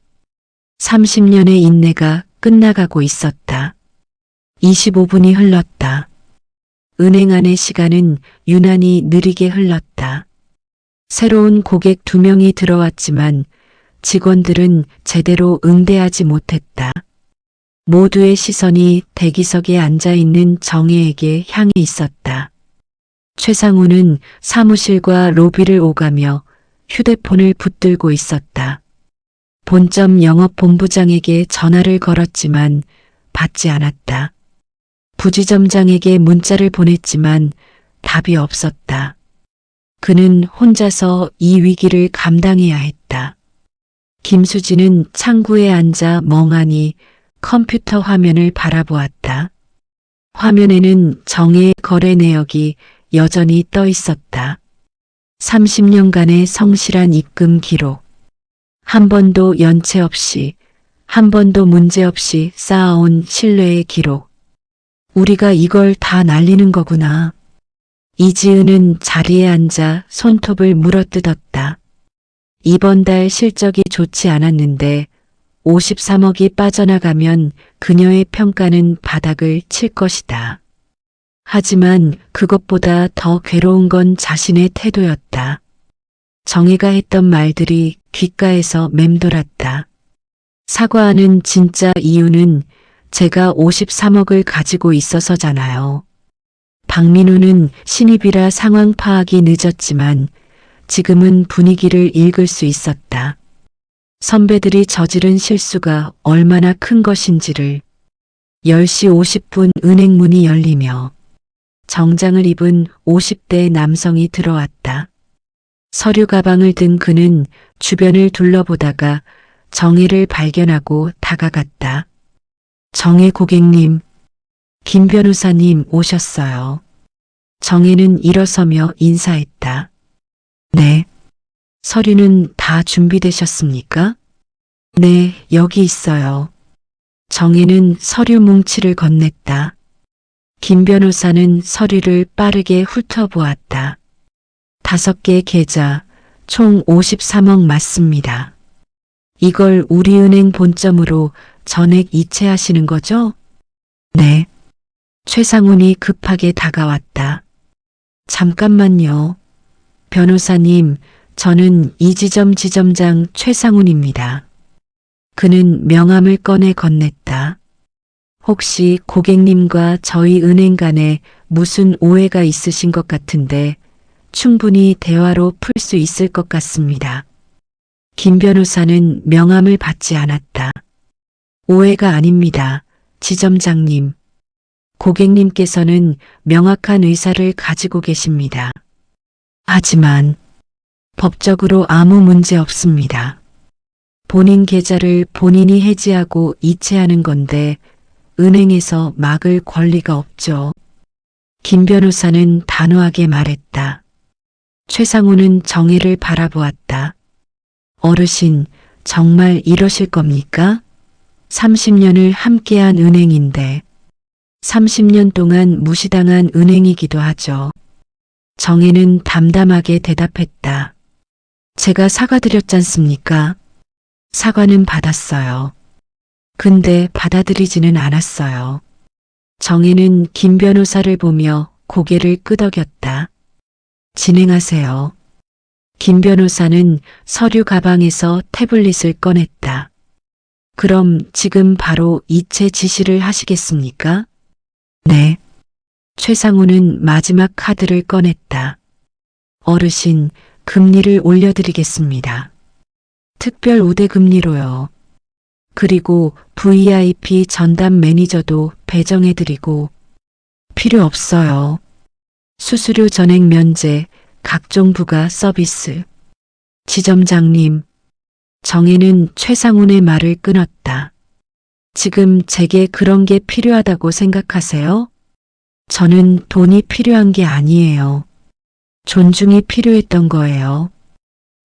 30년의 인내가 끝나가고 있었다. 25분이 흘렀다. 은행 안의 시간은 유난히 느리게 흘렀다. 새로운 고객 2명이 들어왔지만 직원들은 제대로 응대하지 못했다. 모두의 시선이 대기석에 앉아있는 정혜에게 향해 있었다. 최상우는 사무실과 로비를 오가며 휴대폰을 붙들고 있었다. 본점 영업본부장에게 전화를 걸었지만 받지 않았다. 부지점장에게 문자를 보냈지만 답이 없었다. 그는 혼자서 이 위기를 감당해야 했다. 김수진은 창구에 앉아 멍하니 컴퓨터 화면을 바라보았다. 화면에는 정혜의 거래 내역이 여전히 떠 있었다. 30년간의 성실한 입금 기록. 한 번도 연체 없이, 한 번도 문제 없이 쌓아온 신뢰의 기록. 우리가 이걸 다 날리는 거구나. 이지은은 자리에 앉아 손톱을 물어뜯었다. 이번 달 실적이 좋지 않았는데 53억이 빠져나가면 그녀의 평가는 바닥을 칠 것이다. 하지만 그것보다 더 괴로운 건 자신의 태도였다. 정혜가 했던 말들이 귓가에서 맴돌았다. 사과하는 진짜 이유는 제가 53억을 가지고 있어서잖아요. 박민우는 신입이라 상황 파악이 늦었지만 지금은 분위기를 읽을 수 있었다. 선배들이 저지른 실수가 얼마나 큰 것인지를. 10시 50분 은행 문이 열리며 정장을 입은 50대 남성이 들어왔다. 서류 가방을 든 그는 주변을 둘러보다가 정혜를 발견하고 다가갔다. 정혜 고객님, 김 변호사님 오셨어요. 정혜는 일어서며 인사했다. 네. 서류는 다 준비되셨습니까? 네, 여기 있어요. 정혜는 서류 뭉치를 건넸다. 김 변호사는 서류를 빠르게 훑어보았다. 5개 계좌, 총 53억 맞습니다. 이걸 우리은행 본점으로 전액 이체하시는 거죠? 네. 최상훈이 급하게 다가왔다. 잠깐만요. 변호사님, 저는 이지점 지점장 최상훈입니다. 그는 명함을 꺼내 건넸다. 혹시 고객님과 저희 은행 간에 무슨 오해가 있으신 것 같은데 충분히 대화로 풀 수 있을 것 같습니다. 김 변호사는 명함을 받지 않았다. 오해가 아닙니다. 지점장님. 고객님께서는 명확한 의사를 가지고 계십니다. 하지만 법적으로 아무 문제 없습니다. 본인 계좌를 본인이 해지하고 이체하는 건데 은행에서 막을 권리가 없죠. 김 변호사는 단호하게 말했다. 최상우는 정혜를 바라보았다. 어르신, 정말 이러실 겁니까? 30년을 함께한 은행인데 30년 동안 무시당한 은행이기도 하죠. 정혜는 담담하게 대답했다. 제가 사과드렸잖습니까? 사과는 받았어요. 근데 받아들이지는 않았어요. 정혜는 김 변호사를 보며 고개를 끄덕였다. 진행하세요. 김 변호사는 서류 가방에서 태블릿을 꺼냈다. 그럼 지금 바로 이체 지시를 하시겠습니까? 네. 최상우는 마지막 카드를 꺼냈다. 어르신, 금리를 올려드리겠습니다. 특별 우대 금리로요. 그리고 VIP 전담 매니저도 배정해드리고. 필요 없어요. 수수료 전액 면제, 각종 부가 서비스. 지점장님. 정혜는 최상훈의 말을 끊었다. 지금 제게 그런 게 필요하다고 생각하세요? 저는 돈이 필요한 게 아니에요. 존중이 필요했던 거예요.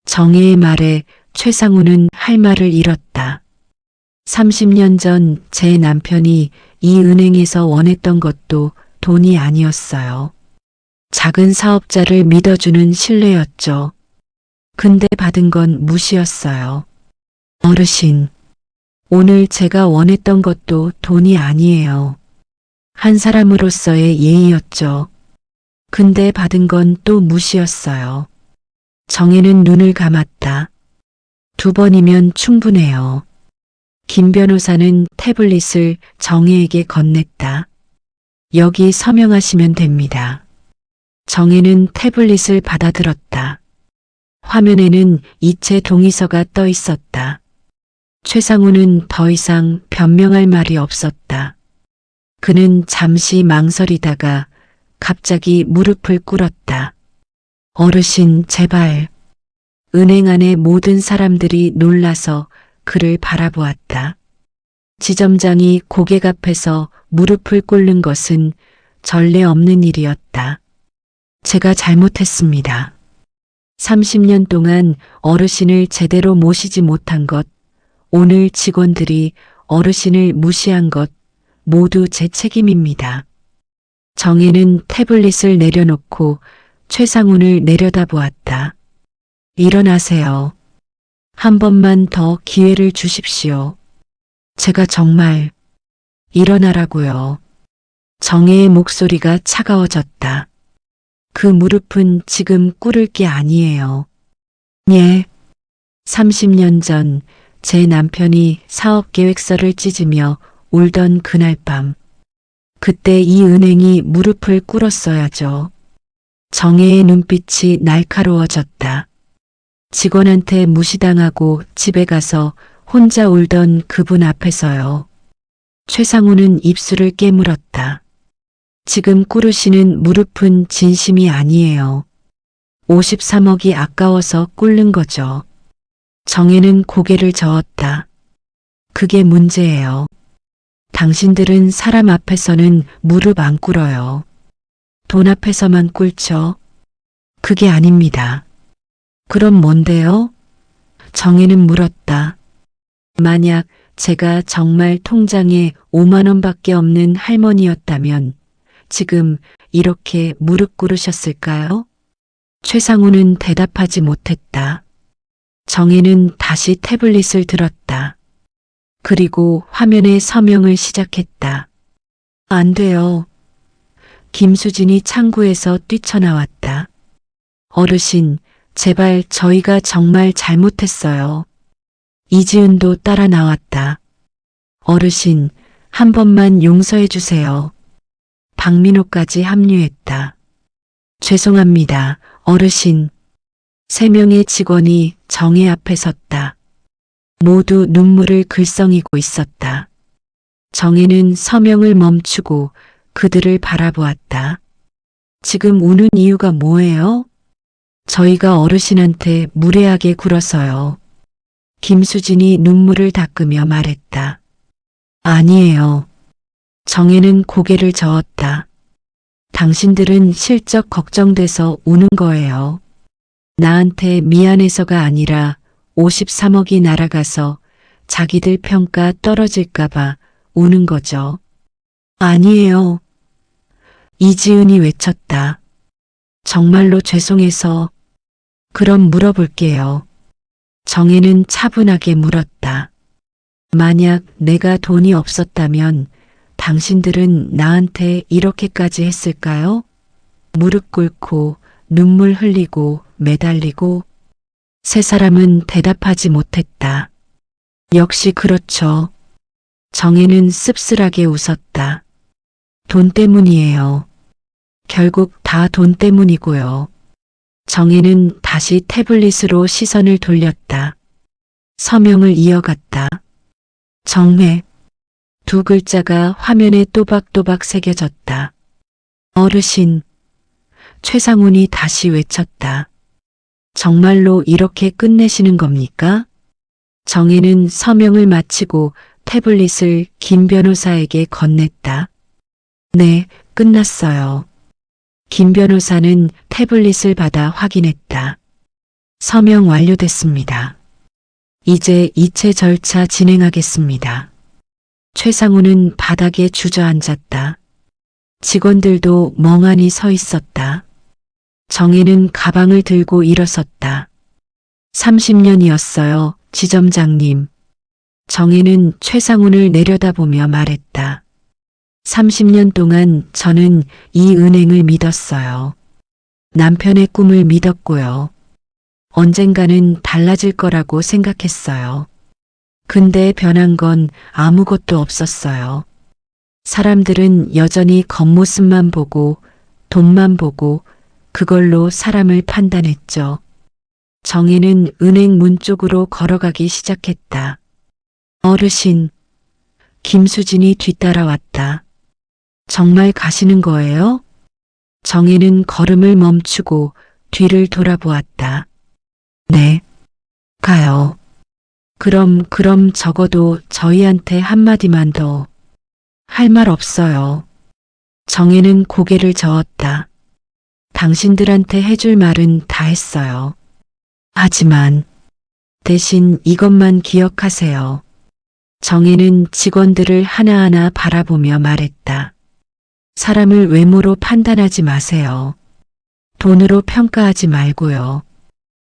정혜의 말에 최상훈은 할 말을 잃었다. 30년 전 제 남편이 이 은행에서 원했던 것도 돈이 아니었어요. 작은 사업자를 믿어주는 신뢰였죠. 근데 받은 건 무시였어요. 어르신, 오늘 제가 원했던 것도 돈이 아니에요. 한 사람으로서의 예의였죠. 근데 받은 건 또 무시였어요. 정혜는 눈을 감았다. 2번이면 충분해요. 김 변호사는 태블릿을 정혜에게 건넸다. 여기 서명하시면 됩니다. 정혜는 태블릿을 받아들었다. 화면에는 이체 동의서가 떠 있었다. 최상우는 더 이상 변명할 말이 없었다. 그는 잠시 망설이다가 갑자기 무릎을 꿇었다. 어르신, 제발. 은행 안의 모든 사람들이 놀라서 그를 바라보았다. 지점장이 고객 앞에서 무릎을 꿇는 것은 전례 없는 일이었다. 제가 잘못했습니다. 30년 동안 어르신을 제대로 모시지 못한 것, 오늘 직원들이 어르신을 무시한 것 모두 제 책임입니다. 정혜는 태블릿을 내려놓고 최상훈을 내려다보았다. 일어나세요. 한 번만 더 기회를 주십시오. 제가 정말 일어나라고요. 정혜의 목소리가 차가워졌다. 그 무릎은 지금 꿇을 게 아니에요. 예. 30년 전 제 남편이 사업 계획서를 찢으며 울던 그날 밤. 그때 이 은행이 무릎을 꿇었어야죠. 정혜의 눈빛이 날카로워졌다. 직원한테 무시당하고 집에 가서 혼자 울던 그분 앞에서요. 최상우는 입술을 깨물었다. 지금 꿇으시는 무릎은 진심이 아니에요. 53억이 아까워서 꿇는 거죠. 정혜는 고개를 저었다. 그게 문제예요. 당신들은 사람 앞에서는 무릎 안 꿇어요. 돈 앞에서만 꿇죠. 그게 아닙니다. 그럼 뭔데요? 정혜는 물었다. 만약 제가 정말 통장에 5만 원밖에 없는 할머니였다면 지금 이렇게 무릎 꿇으셨을까요? 최상우는 대답하지 못했다. 정혜는 다시 태블릿을 들었다. 그리고 화면에 서명을 시작했다. 안 돼요. 김수진이 창구에서 뛰쳐나왔다. 어르신, 제발 저희가 정말 잘못했어요. 이지은도 따라 나왔다. 어르신, 한 번만 용서해 주세요. 박민호까지 합류했다. 죄송합니다, 어르신. 3명의 직원이 정혜 앞에 섰다. 모두 눈물을 글썽이고 있었다. 정혜는 서명을 멈추고 그들을 바라보았다. 지금 우는 이유가 뭐예요? 저희가 어르신한테 무례하게 굴어서요. 김수진이 눈물을 닦으며 말했다. 아니에요. 정혜는 고개를 저었다. 당신들은 실적 걱정돼서 우는 거예요. 나한테 미안해서가 아니라 53억이 날아가서 자기들 평가 떨어질까봐 우는 거죠. 아니에요. 이지은이 외쳤다. 정말로 죄송해서. 그럼 물어볼게요. 정혜는 차분하게 물었다. 만약 내가 돈이 없었다면 당신들은 나한테 이렇게까지 했을까요? 무릎 꿇고 눈물 흘리고 매달리고. 세 사람은 대답하지 못했다. 역시 그렇죠. 정혜는 씁쓸하게 웃었다. 돈 때문이에요. 결국 다 돈 때문이고요. 정혜는 다시 태블릿으로 시선을 돌렸다. 서명을 이어갔다. 정혜. 2 글자가 화면에 또박또박 새겨졌다. 어르신. 최상훈이 다시 외쳤다. 정말로 이렇게 끝내시는 겁니까? 정혜는 서명을 마치고 태블릿을 김 변호사에게 건넸다. 네, 끝났어요. 김 변호사는 태블릿을 받아 확인했다. 서명 완료됐습니다. 이제 이체 절차 진행하겠습니다. 최상우는 바닥에 주저앉았다. 직원들도 멍하니 서 있었다. 정혜는 가방을 들고 일어섰다. 30년이었어요, 지점장님. 정혜는 최상훈을 내려다보며 말했다. 30년 동안 저는 이 은행을 믿었어요. 남편의 꿈을 믿었고요. 언젠가는 달라질 거라고 생각했어요. 근데 변한 건 아무것도 없었어요. 사람들은 여전히 겉모습만 보고 돈만 보고 그걸로 사람을 판단했죠. 정혜는 은행 문 쪽으로 걸어가기 시작했다. 어르신, 김수진이 뒤따라왔다. 정말 가시는 거예요? 정혜는 걸음을 멈추고 뒤를 돌아보았다. 네, 가요. 그럼 적어도 저희한테 한마디만 더. 할 말 없어요. 정혜는 고개를 저었다. 당신들한테 해줄 말은 다 했어요. 하지만 대신 이것만 기억하세요. 정혜는 직원들을 하나하나 바라보며 말했다. 사람을 외모로 판단하지 마세요. 돈으로 평가하지 말고요.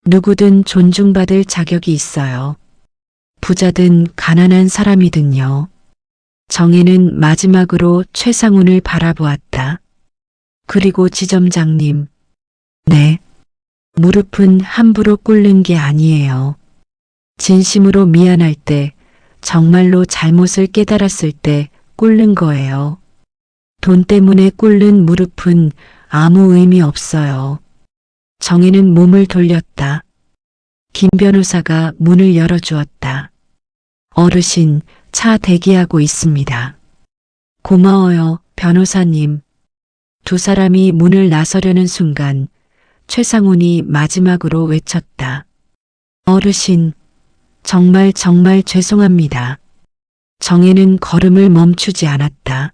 누구든 존중받을 자격이 있어요. 부자든 가난한 사람이든요. 정혜는 마지막으로 최상훈을 바라보았다. 그리고 지점장님. 네. 무릎은 함부로 꿇는 게 아니에요. 진심으로 미안할 때, 정말로 잘못을 깨달았을 때 꿇는 거예요. 돈 때문에 꿇는 무릎은 아무 의미 없어요. 정혜는 몸을 돌렸다. 김 변호사가 문을 열어주었다. 어르신, 차 대기하고 있습니다. 고마워요, 변호사님. 두 사람이 문을 나서려는 순간 최상훈이 마지막으로 외쳤다. 어르신, 정말 죄송합니다. 정혜는 걸음을 멈추지 않았다.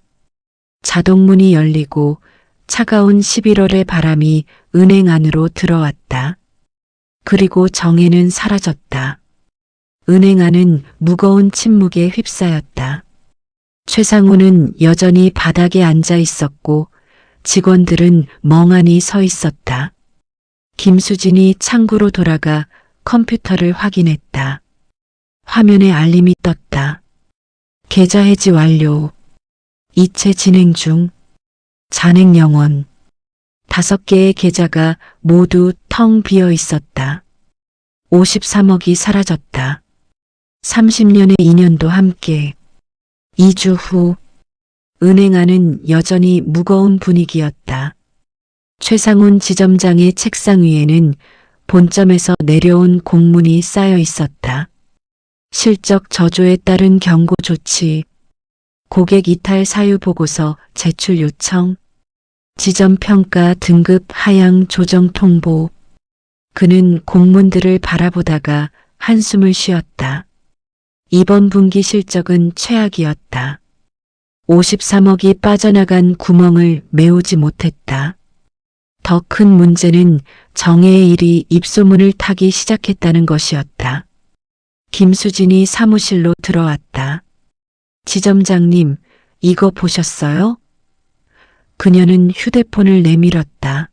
자동문이 열리고 차가운 11월의 바람이 은행 안으로 들어왔다. 그리고 정혜는 사라졌다. 은행 안은 무거운 침묵에 휩싸였다. 최상훈은 여전히 바닥에 앉아 있었고 직원들은 멍하니 서 있었다. 김수진이 창구로 돌아가 컴퓨터를 확인했다. 화면에 알림이 떴다. 계좌 해지 완료. 이체 진행 중. 잔액 0원. 5개의 계좌가 모두 텅 비어 있었다. 53억이 사라졌다. 30년의 인연도 함께. 2주 후 은행 안은 여전히 무거운 분위기였다. 최상훈 지점장의 책상 위에는 본점에서 내려온 공문이 쌓여 있었다. 실적 저조에 따른 경고 조치, 고객 이탈 사유 보고서 제출 요청, 지점 평가 등급 하향 조정 통보. 그는 공문들을 바라보다가 한숨을 쉬었다. 이번 분기 실적은 최악이었다. 53억이 빠져나간 구멍을 메우지 못했다. 더 큰 문제는 정혜의 일이 입소문을 타기 시작했다는 것이었다. 김수진이 사무실로 들어왔다. 지점장님, 이거 보셨어요? 그녀는 휴대폰을 내밀었다.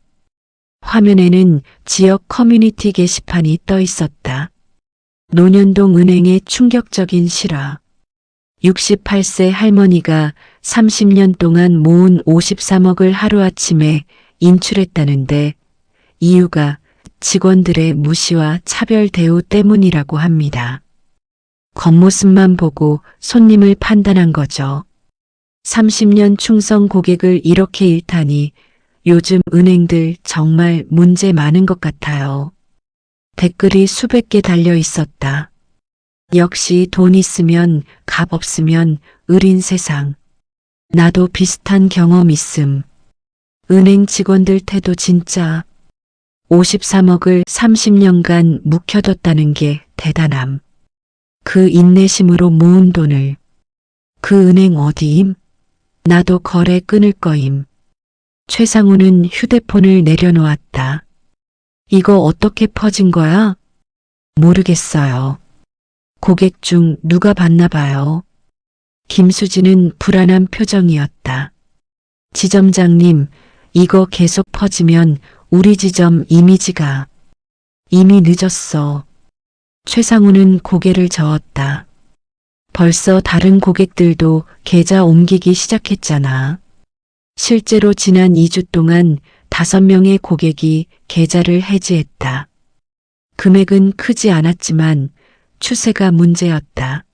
화면에는 지역 커뮤니티 게시판이 떠 있었다. 논현동 은행의 충격적인 실화. 68세 할머니가 30년 동안 모은 53억을 하루아침에 인출했다는데 이유가 직원들의 무시와 차별 대우 때문이라고 합니다. 겉모습만 보고 손님을 판단한 거죠. 30년 충성 고객을 이렇게 잃다니 요즘 은행들 정말 문제 많은 것 같아요. 댓글이 수백 개 달려 있었다. 역시 돈 있으면 값 없으면 을인 세상. 나도 비슷한 경험 있음. 은행 직원들 태도 진짜. 53억을 30년간 묵혀뒀다는 게 대단함. 그 인내심으로 모은 돈을. 그 은행 어디임? 나도 거래 끊을 거임. 최상훈은 휴대폰을 내려놓았다. 이거 어떻게 퍼진 거야? 모르겠어요. 고객 중 누가 봤나 봐요. 김수진은 불안한 표정이었다. 지점장님, 이거 계속 퍼지면 우리 지점 이미지가. 이미 늦었어. 최상훈은 고개를 저었다. 벌써 다른 고객들도 계좌 옮기기 시작했잖아. 실제로 지난 2주 동안 5명의 고객이 계좌를 해지했다. 금액은 크지 않았지만 추세가 문제였다.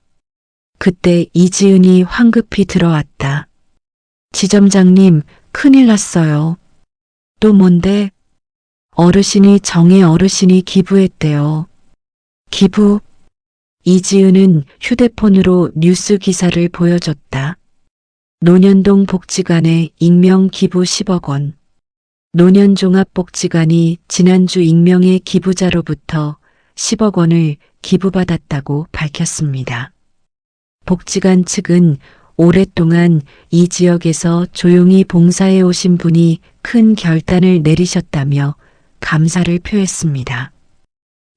그때 이지은이 황급히 들어왔다. 지점장님, 큰일 났어요. 또 뭔데? 어르신이 정의 어르신이 기부했대요. 기부? 이지은은 휴대폰으로 뉴스 기사를 보여줬다. 노년동 복지관에 익명 기부 10억 원. 노년종합복지관이 지난주 익명의 기부자로부터 10억 원을 기부받았다고 밝혔습니다. 복지관 측은 오랫동안 이 지역에서 조용히 봉사해 오신 분이 큰 결단을 내리셨다며 감사를 표했습니다.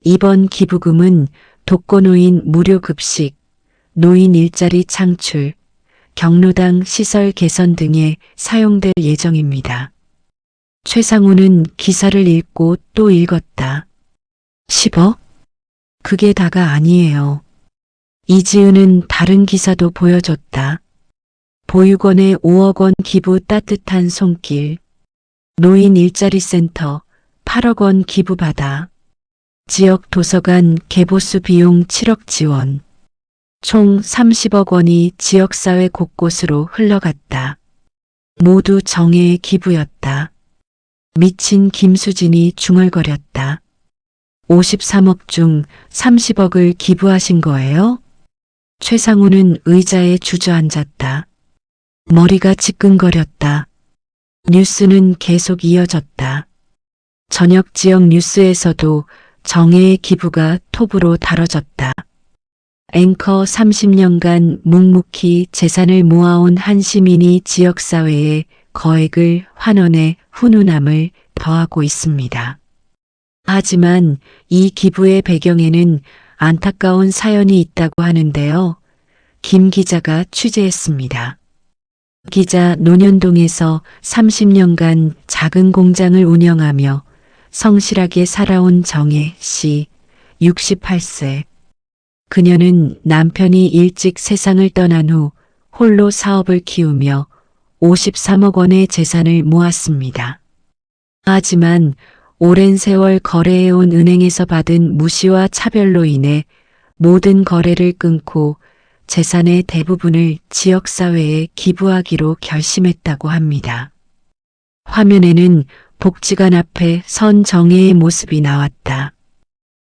이번 기부금은 독거노인 무료급식, 노인 일자리 창출, 경로당 시설 개선 등에 사용될 예정입니다. 최상우는 기사를 읽고 또 읽었다. 10억? 그게 다가 아니에요. 이지은은 다른 기사도 보여줬다. 보육원에 5억 원 기부 따뜻한 손길, 노인 일자리 센터 8억 원 기부받아, 지역 도서관 개보수 비용 7억 지원, 총 30억 원이 지역사회 곳곳으로 흘러갔다. 모두 정혜의 기부였다. 미친 김수진이 중얼거렸다. 53억 중 30억을 기부하신 거예요? 최상우는 의자에 주저앉았다. 머리가 지끈거렸다. 뉴스는 계속 이어졌다. 저녁 지역 뉴스에서도 정혜의 기부가 톱으로 다뤄졌다. 앵커 30년간 묵묵히 재산을 모아온 한 시민이 지역사회에 거액을 환원해 훈훈함을 더하고 있습니다. 하지만 이 기부의 배경에는 안타까운 사연이 있다고 하는데요. 김 기자가 취재했습니다. 기자 노년동에서 30년간 작은 공장을 운영하며 성실하게 살아온 정혜 씨, 68세. 그녀는 남편이 일찍 세상을 떠난 후 홀로 사업을 키우며 53억 원의 재산을 모았습니다. 하지만 오랜 세월 거래해온 은행에서 받은 무시와 차별로 인해 모든 거래를 끊고 재산의 대부분을 지역사회에 기부하기로 결심했다고 합니다. 화면에는 복지관 앞에 선 정혜의 모습이 나왔다.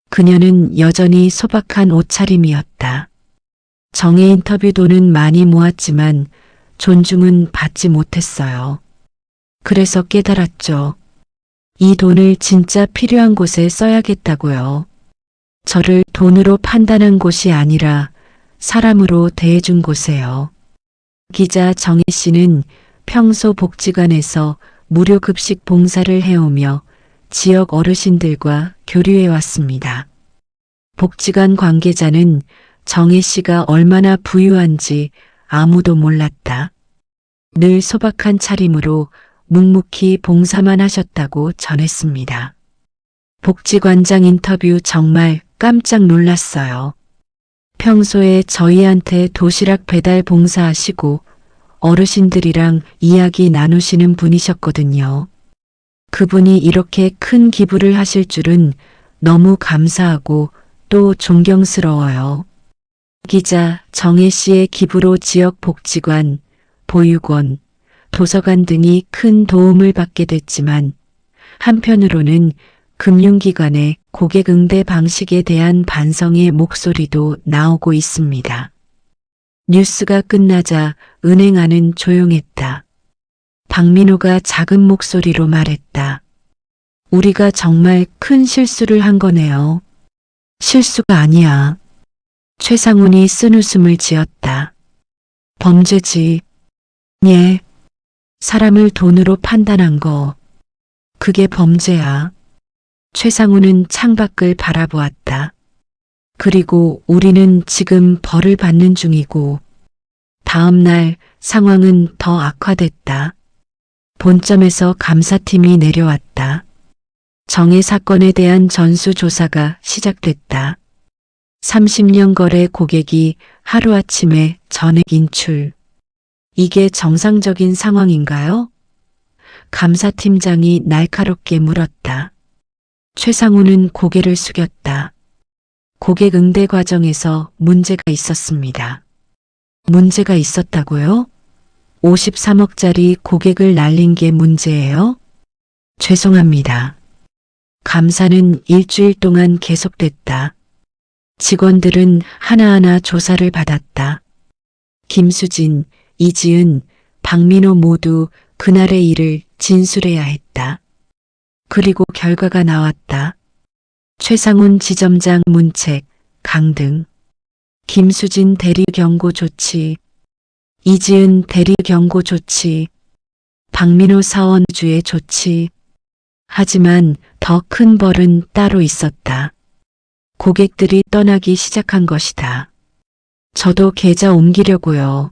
그녀는 여전히 소박한 옷차림이었다. 정혜 인터뷰 돈은 많이 모았지만 존중은 받지 못했어요. 그래서 깨달았죠. 이 돈을 진짜 필요한 곳에 써야겠다고요. 저를 돈으로 판단한 곳이 아니라 사람으로 대해준 곳에요. 기자 정혜 씨는 평소 복지관에서 무료급식 봉사를 해오며 지역 어르신들과 교류해 왔습니다. 복지관 관계자는 정혜 씨가 얼마나 부유한지 아무도 몰랐다. 늘 소박한 차림으로 묵묵히 봉사만 하셨다고 전했습니다. 복지관장 인터뷰 정말 깜짝 놀랐어요. 평소에 저희한테 도시락 배달 봉사하시고 어르신들이랑 이야기 나누시는 분이셨거든요. 그분이 이렇게 큰 기부를 하실 줄은 너무 감사하고 또 존경스러워요. 기자 정혜 씨의 기부로 지역 복지관, 보육원, 도서관 등이 큰 도움을 받게 됐지만 한편으로는 금융기관의 고객 응대 방식에 대한 반성의 목소리도 나오고 있습니다. 뉴스가 끝나자 은행 안은 조용했다. 박민호가 작은 목소리로 말했다. 우리가 정말 큰 실수를 한 거네요. 실수가 아니야. 최상훈이 쓴웃음을 지었다. 범죄지. 예. 사람을 돈으로 판단한 거. 그게 범죄야. 최상훈은 창밖을 바라보았다. 그리고 우리는 지금 벌을 받는 중이고 다음 날 상황은 더 악화됐다. 본점에서 감사팀이 내려왔다. 정혜 사건에 대한 전수조사가 시작됐다. 30년 거래 고객이 하루아침에 전액 인출. 이게 정상적인 상황인가요? 감사팀장이 날카롭게 물었다. 최상우는 고개를 숙였다. 고객 응대 과정에서 문제가 있었습니다. 문제가 있었다고요? 53억짜리 고객을 날린 게 문제예요? 죄송합니다. 감사는 일주일 동안 계속됐다. 직원들은 하나하나 조사를 받았다. 김수진, 이지은, 박민호 모두 그날의 일을 진술해야 했다. 그리고 결과가 나왔다. 최상훈 지점장 문책, 강등. 김수진 대리 경고 조치. 이지은 대리 경고 조치. 박민호 사원주의 조치. 하지만 더 큰 벌은 따로 있었다. 고객들이 떠나기 시작한 것이다. 저도 계좌 옮기려고요.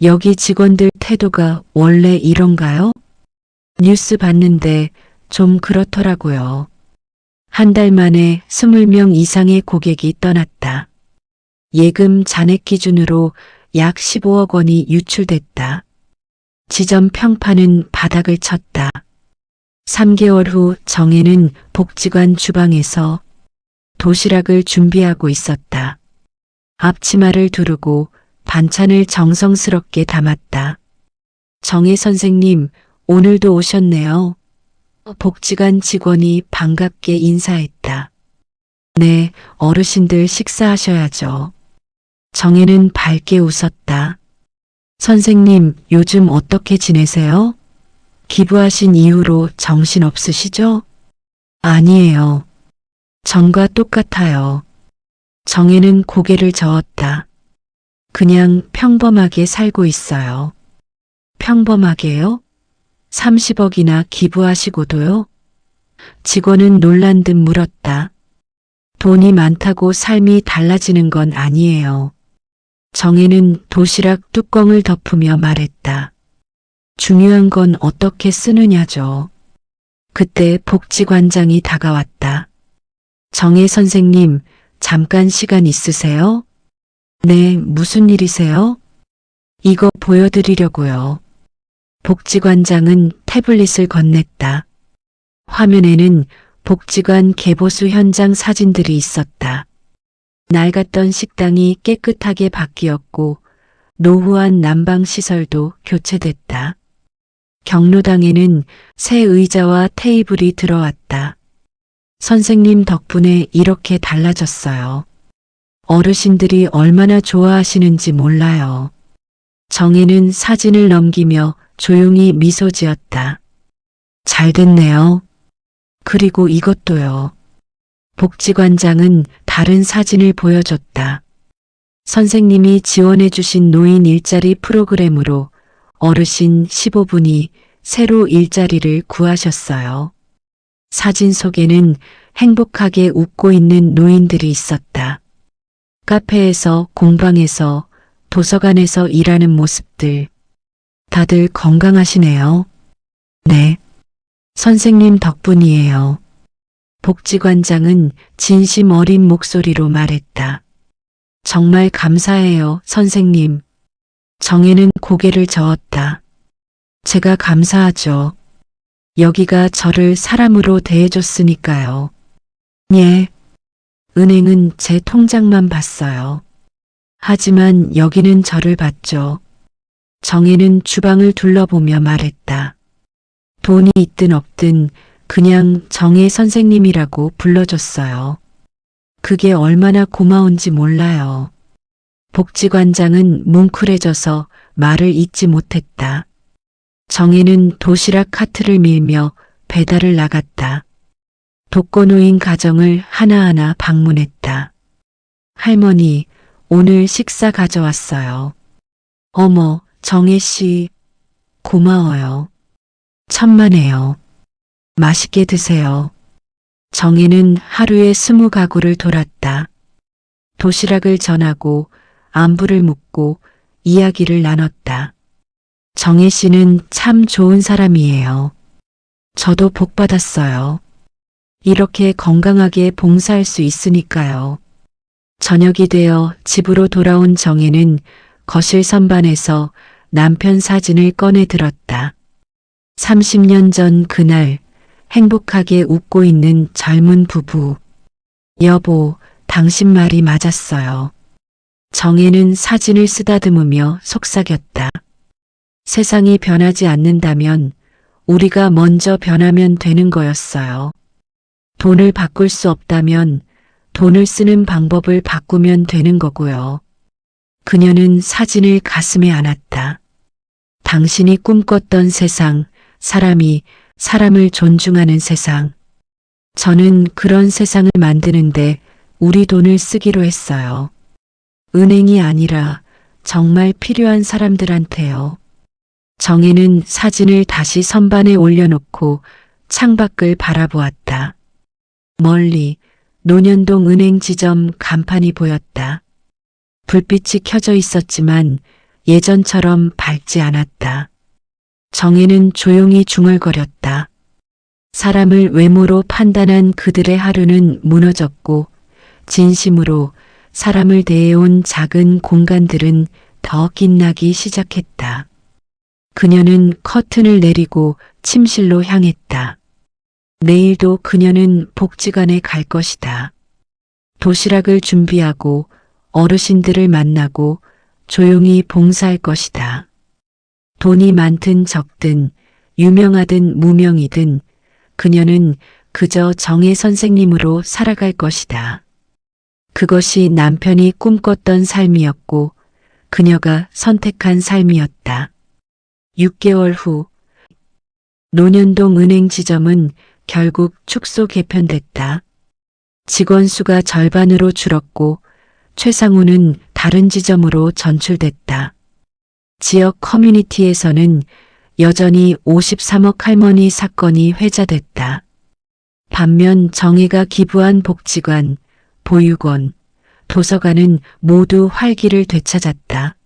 여기 직원들 태도가 원래 이런가요? 뉴스 봤는데 좀 그렇더라고요. 한 달 만에 20명 이상의 고객이 떠났다. 예금 잔액 기준으로 약 15억 원이 유출됐다. 지점 평판은 바닥을 쳤다. 3개월 후 정혜는 복지관 주방에서 도시락을 준비하고 있었다. 앞치마를 두르고 반찬을 정성스럽게 담았다. 정혜 선생님, 오늘도 오셨네요. 복지관 직원이 반갑게 인사했다. 네, 어르신들 식사하셔야죠. 정혜는 밝게 웃었다. 선생님, 요즘 어떻게 지내세요? 기부하신 이후로 정신 없으시죠? 아니에요. 전과 똑같아요. 정혜는 고개를 저었다. 그냥 평범하게 살고 있어요. 평범하게요? 30억이나 기부하시고도요? 직원은 놀란 듯 물었다. 돈이 많다고 삶이 달라지는 건 아니에요. 정혜는 도시락 뚜껑을 덮으며 말했다. 중요한 건 어떻게 쓰느냐죠. 그때 복지관장이 다가왔다. 정혜 선생님, 잠깐 시간 있으세요? 네, 무슨 일이세요? 이거 보여드리려고요. 복지관장은 태블릿을 건넸다. 화면에는 복지관 개보수 현장 사진들이 있었다. 낡았던 식당이 깨끗하게 바뀌었고 노후한 난방시설도 교체됐다. 경로당에는 새 의자와 테이블이 들어왔다. 선생님 덕분에 이렇게 달라졌어요. 어르신들이 얼마나 좋아하시는지 몰라요. 정혜는 사진을 넘기며 조용히 미소 지었다. 잘 됐네요. 그리고 이것도요. 복지관장은 다른 사진을 보여줬다. 선생님이 지원해 주신 노인 일자리 프로그램으로 어르신 15분이 새로 일자리를 구하셨어요. 사진 속에는 행복하게 웃고 있는 노인들이 있었다. 카페에서, 공방에서, 도서관에서 일하는 모습들. 다들 건강하시네요. 네. 선생님 덕분이에요. 복지관장은 진심 어린 목소리로 말했다. 정말 감사해요, 선생님. 정혜는 고개를 저었다. 제가 감사하죠. 여기가 저를 사람으로 대해줬으니까요. 예. 은행은 제 통장만 봤어요. 하지만 여기는 저를 봤죠. 정혜는 주방을 둘러보며 말했다. 돈이 있든 없든 그냥 정혜 선생님이라고 불러줬어요. 그게 얼마나 고마운지 몰라요. 복지관장은 뭉클해져서 말을 잇지 못했다. 정혜는 도시락 카트를 밀며 배달을 나갔다. 독거노인 가정을 하나하나 방문했다. 할머니, 오늘 식사 가져왔어요. 어머, 정혜 씨, 고마워요. 천만에요. 맛있게 드세요. 정혜는 하루에 20가구를 돌았다. 도시락을 전하고 안부를 묻고 이야기를 나눴다. 정혜 씨는 참 좋은 사람이에요. 저도 복 받았어요. 이렇게 건강하게 봉사할 수 있으니까요. 저녁이 되어 집으로 돌아온 정혜는 거실 선반에서 남편 사진을 꺼내 들었다. 30년 전 그날 행복하게 웃고 있는 젊은 부부. 여보, 당신 말이 맞았어요. 정혜는 사진을 쓰다듬으며 속삭였다. 세상이 변하지 않는다면 우리가 먼저 변하면 되는 거였어요. 돈을 바꿀 수 없다면 돈을 쓰는 방법을 바꾸면 되는 거고요. 그녀는 사진을 가슴에 안았다. 당신이 꿈꿨던 세상, 사람이 사람을 존중하는 세상. 저는 그런 세상을 만드는데 우리 돈을 쓰기로 했어요. 은행이 아니라 정말 필요한 사람들한테요. 정혜는 사진을 다시 선반에 올려놓고 창밖을 바라보았다. 멀리 논현동 은행 지점 간판이 보였다. 불빛이 켜져 있었지만 예전처럼 밝지 않았다. 정혜는 조용히 중얼거렸다. 사람을 외모로 판단한 그들의 하루는 무너졌고 진심으로 사람을 대해온 작은 공간들은 더 빛나기 시작했다. 그녀는 커튼을 내리고 침실로 향했다. 내일도 그녀는 복지관에 갈 것이다. 도시락을 준비하고 어르신들을 만나고 조용히 봉사할 것이다. 돈이 많든 적든 유명하든 무명이든 그녀는 그저 정혜 선생님으로 살아갈 것이다. 그것이 남편이 꿈꿨던 삶이었고 그녀가 선택한 삶이었다. 6개월 후 논현동 은행 지점은 결국 축소 개편됐다. 직원 수가 절반으로 줄었고 최상우는 다른 지점으로 전출됐다. 지역 커뮤니티에서는 여전히 53억 할머니 사건이 회자됐다. 반면 정혜가 기부한 복지관, 보육원, 도서관은 모두 활기를 되찾았다.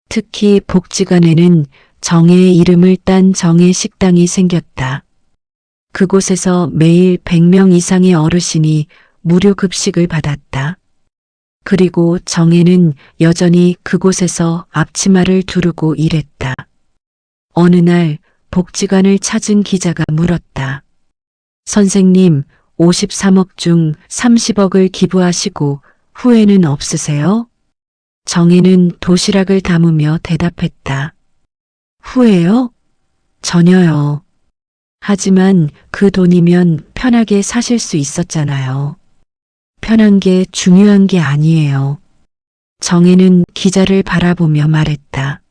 특히 복지관에는 정혜의 이름을 딴 정혜 식당이 생겼다. 그곳에서 매일 100명 이상의 어르신이 무료 급식을 받았다. 그리고 정혜는 여전히 그곳에서 앞치마를 두르고 일했다. 어느 날 복지관을 찾은 기자가 물었다. 선생님, 53억 중 30억을 기부하시고 후회는 없으세요? 정혜는 도시락을 담으며 대답했다. 후회요? 전혀요. 하지만 그 돈이면 편하게 사실 수 있었잖아요. 편한 게 중요한 게 아니에요. 정혜는 기자를 바라보며 말했다.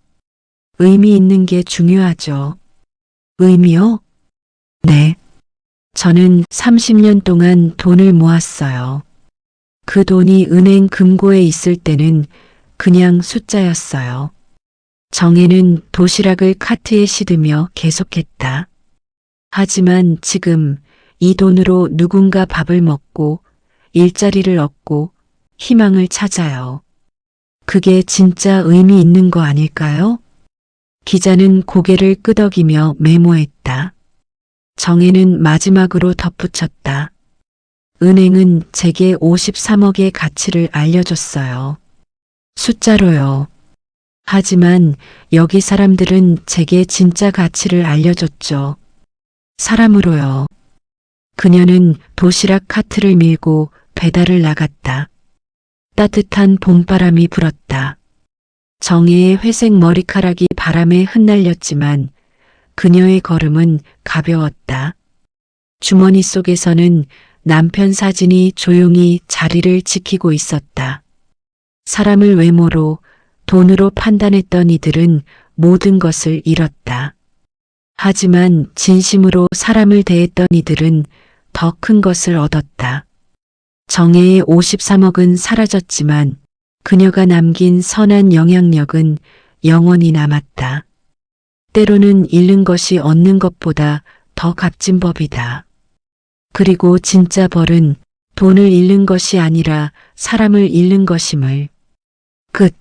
의미 있는 게 중요하죠. 의미요? 네. 저는 30년 동안 돈을 모았어요. 그 돈이 은행 금고에 있을 때는 그냥 숫자였어요. 정혜는 도시락을 카트에 싣으며 계속했다. 하지만 지금 이 돈으로 누군가 밥을 먹고 일자리를 얻고 희망을 찾아요. 그게 진짜 의미 있는 거 아닐까요? 기자는 고개를 끄덕이며 메모했다. 정혜는 마지막으로 덧붙였다. 은행은 제게 53억의 가치를 알려줬어요. 숫자로요. 하지만 여기 사람들은 제게 진짜 가치를 알려줬죠. 사람으로요. 그녀는 도시락 카트를 밀고 배달을 나갔다. 따뜻한 봄바람이 불었다. 정혜의 회색 머리카락이 바람에 흩날렸지만 그녀의 걸음은 가벼웠다. 주머니 속에서는 남편 사진이 조용히 자리를 지키고 있었다. 사람을 외모로, 돈으로 판단했던 이들은 모든 것을 잃었다. 하지만 진심으로 사람을 대했던 이들은 더 큰 것을 얻었다. 정혜의 53억은 사라졌지만 그녀가 남긴 선한 영향력은 영원히 남았다. 때로는 잃는 것이 얻는 것보다 더 값진 법이다. 그리고 진짜 벌은 돈을 잃는 것이 아니라 사람을 잃는 것임을. 끝.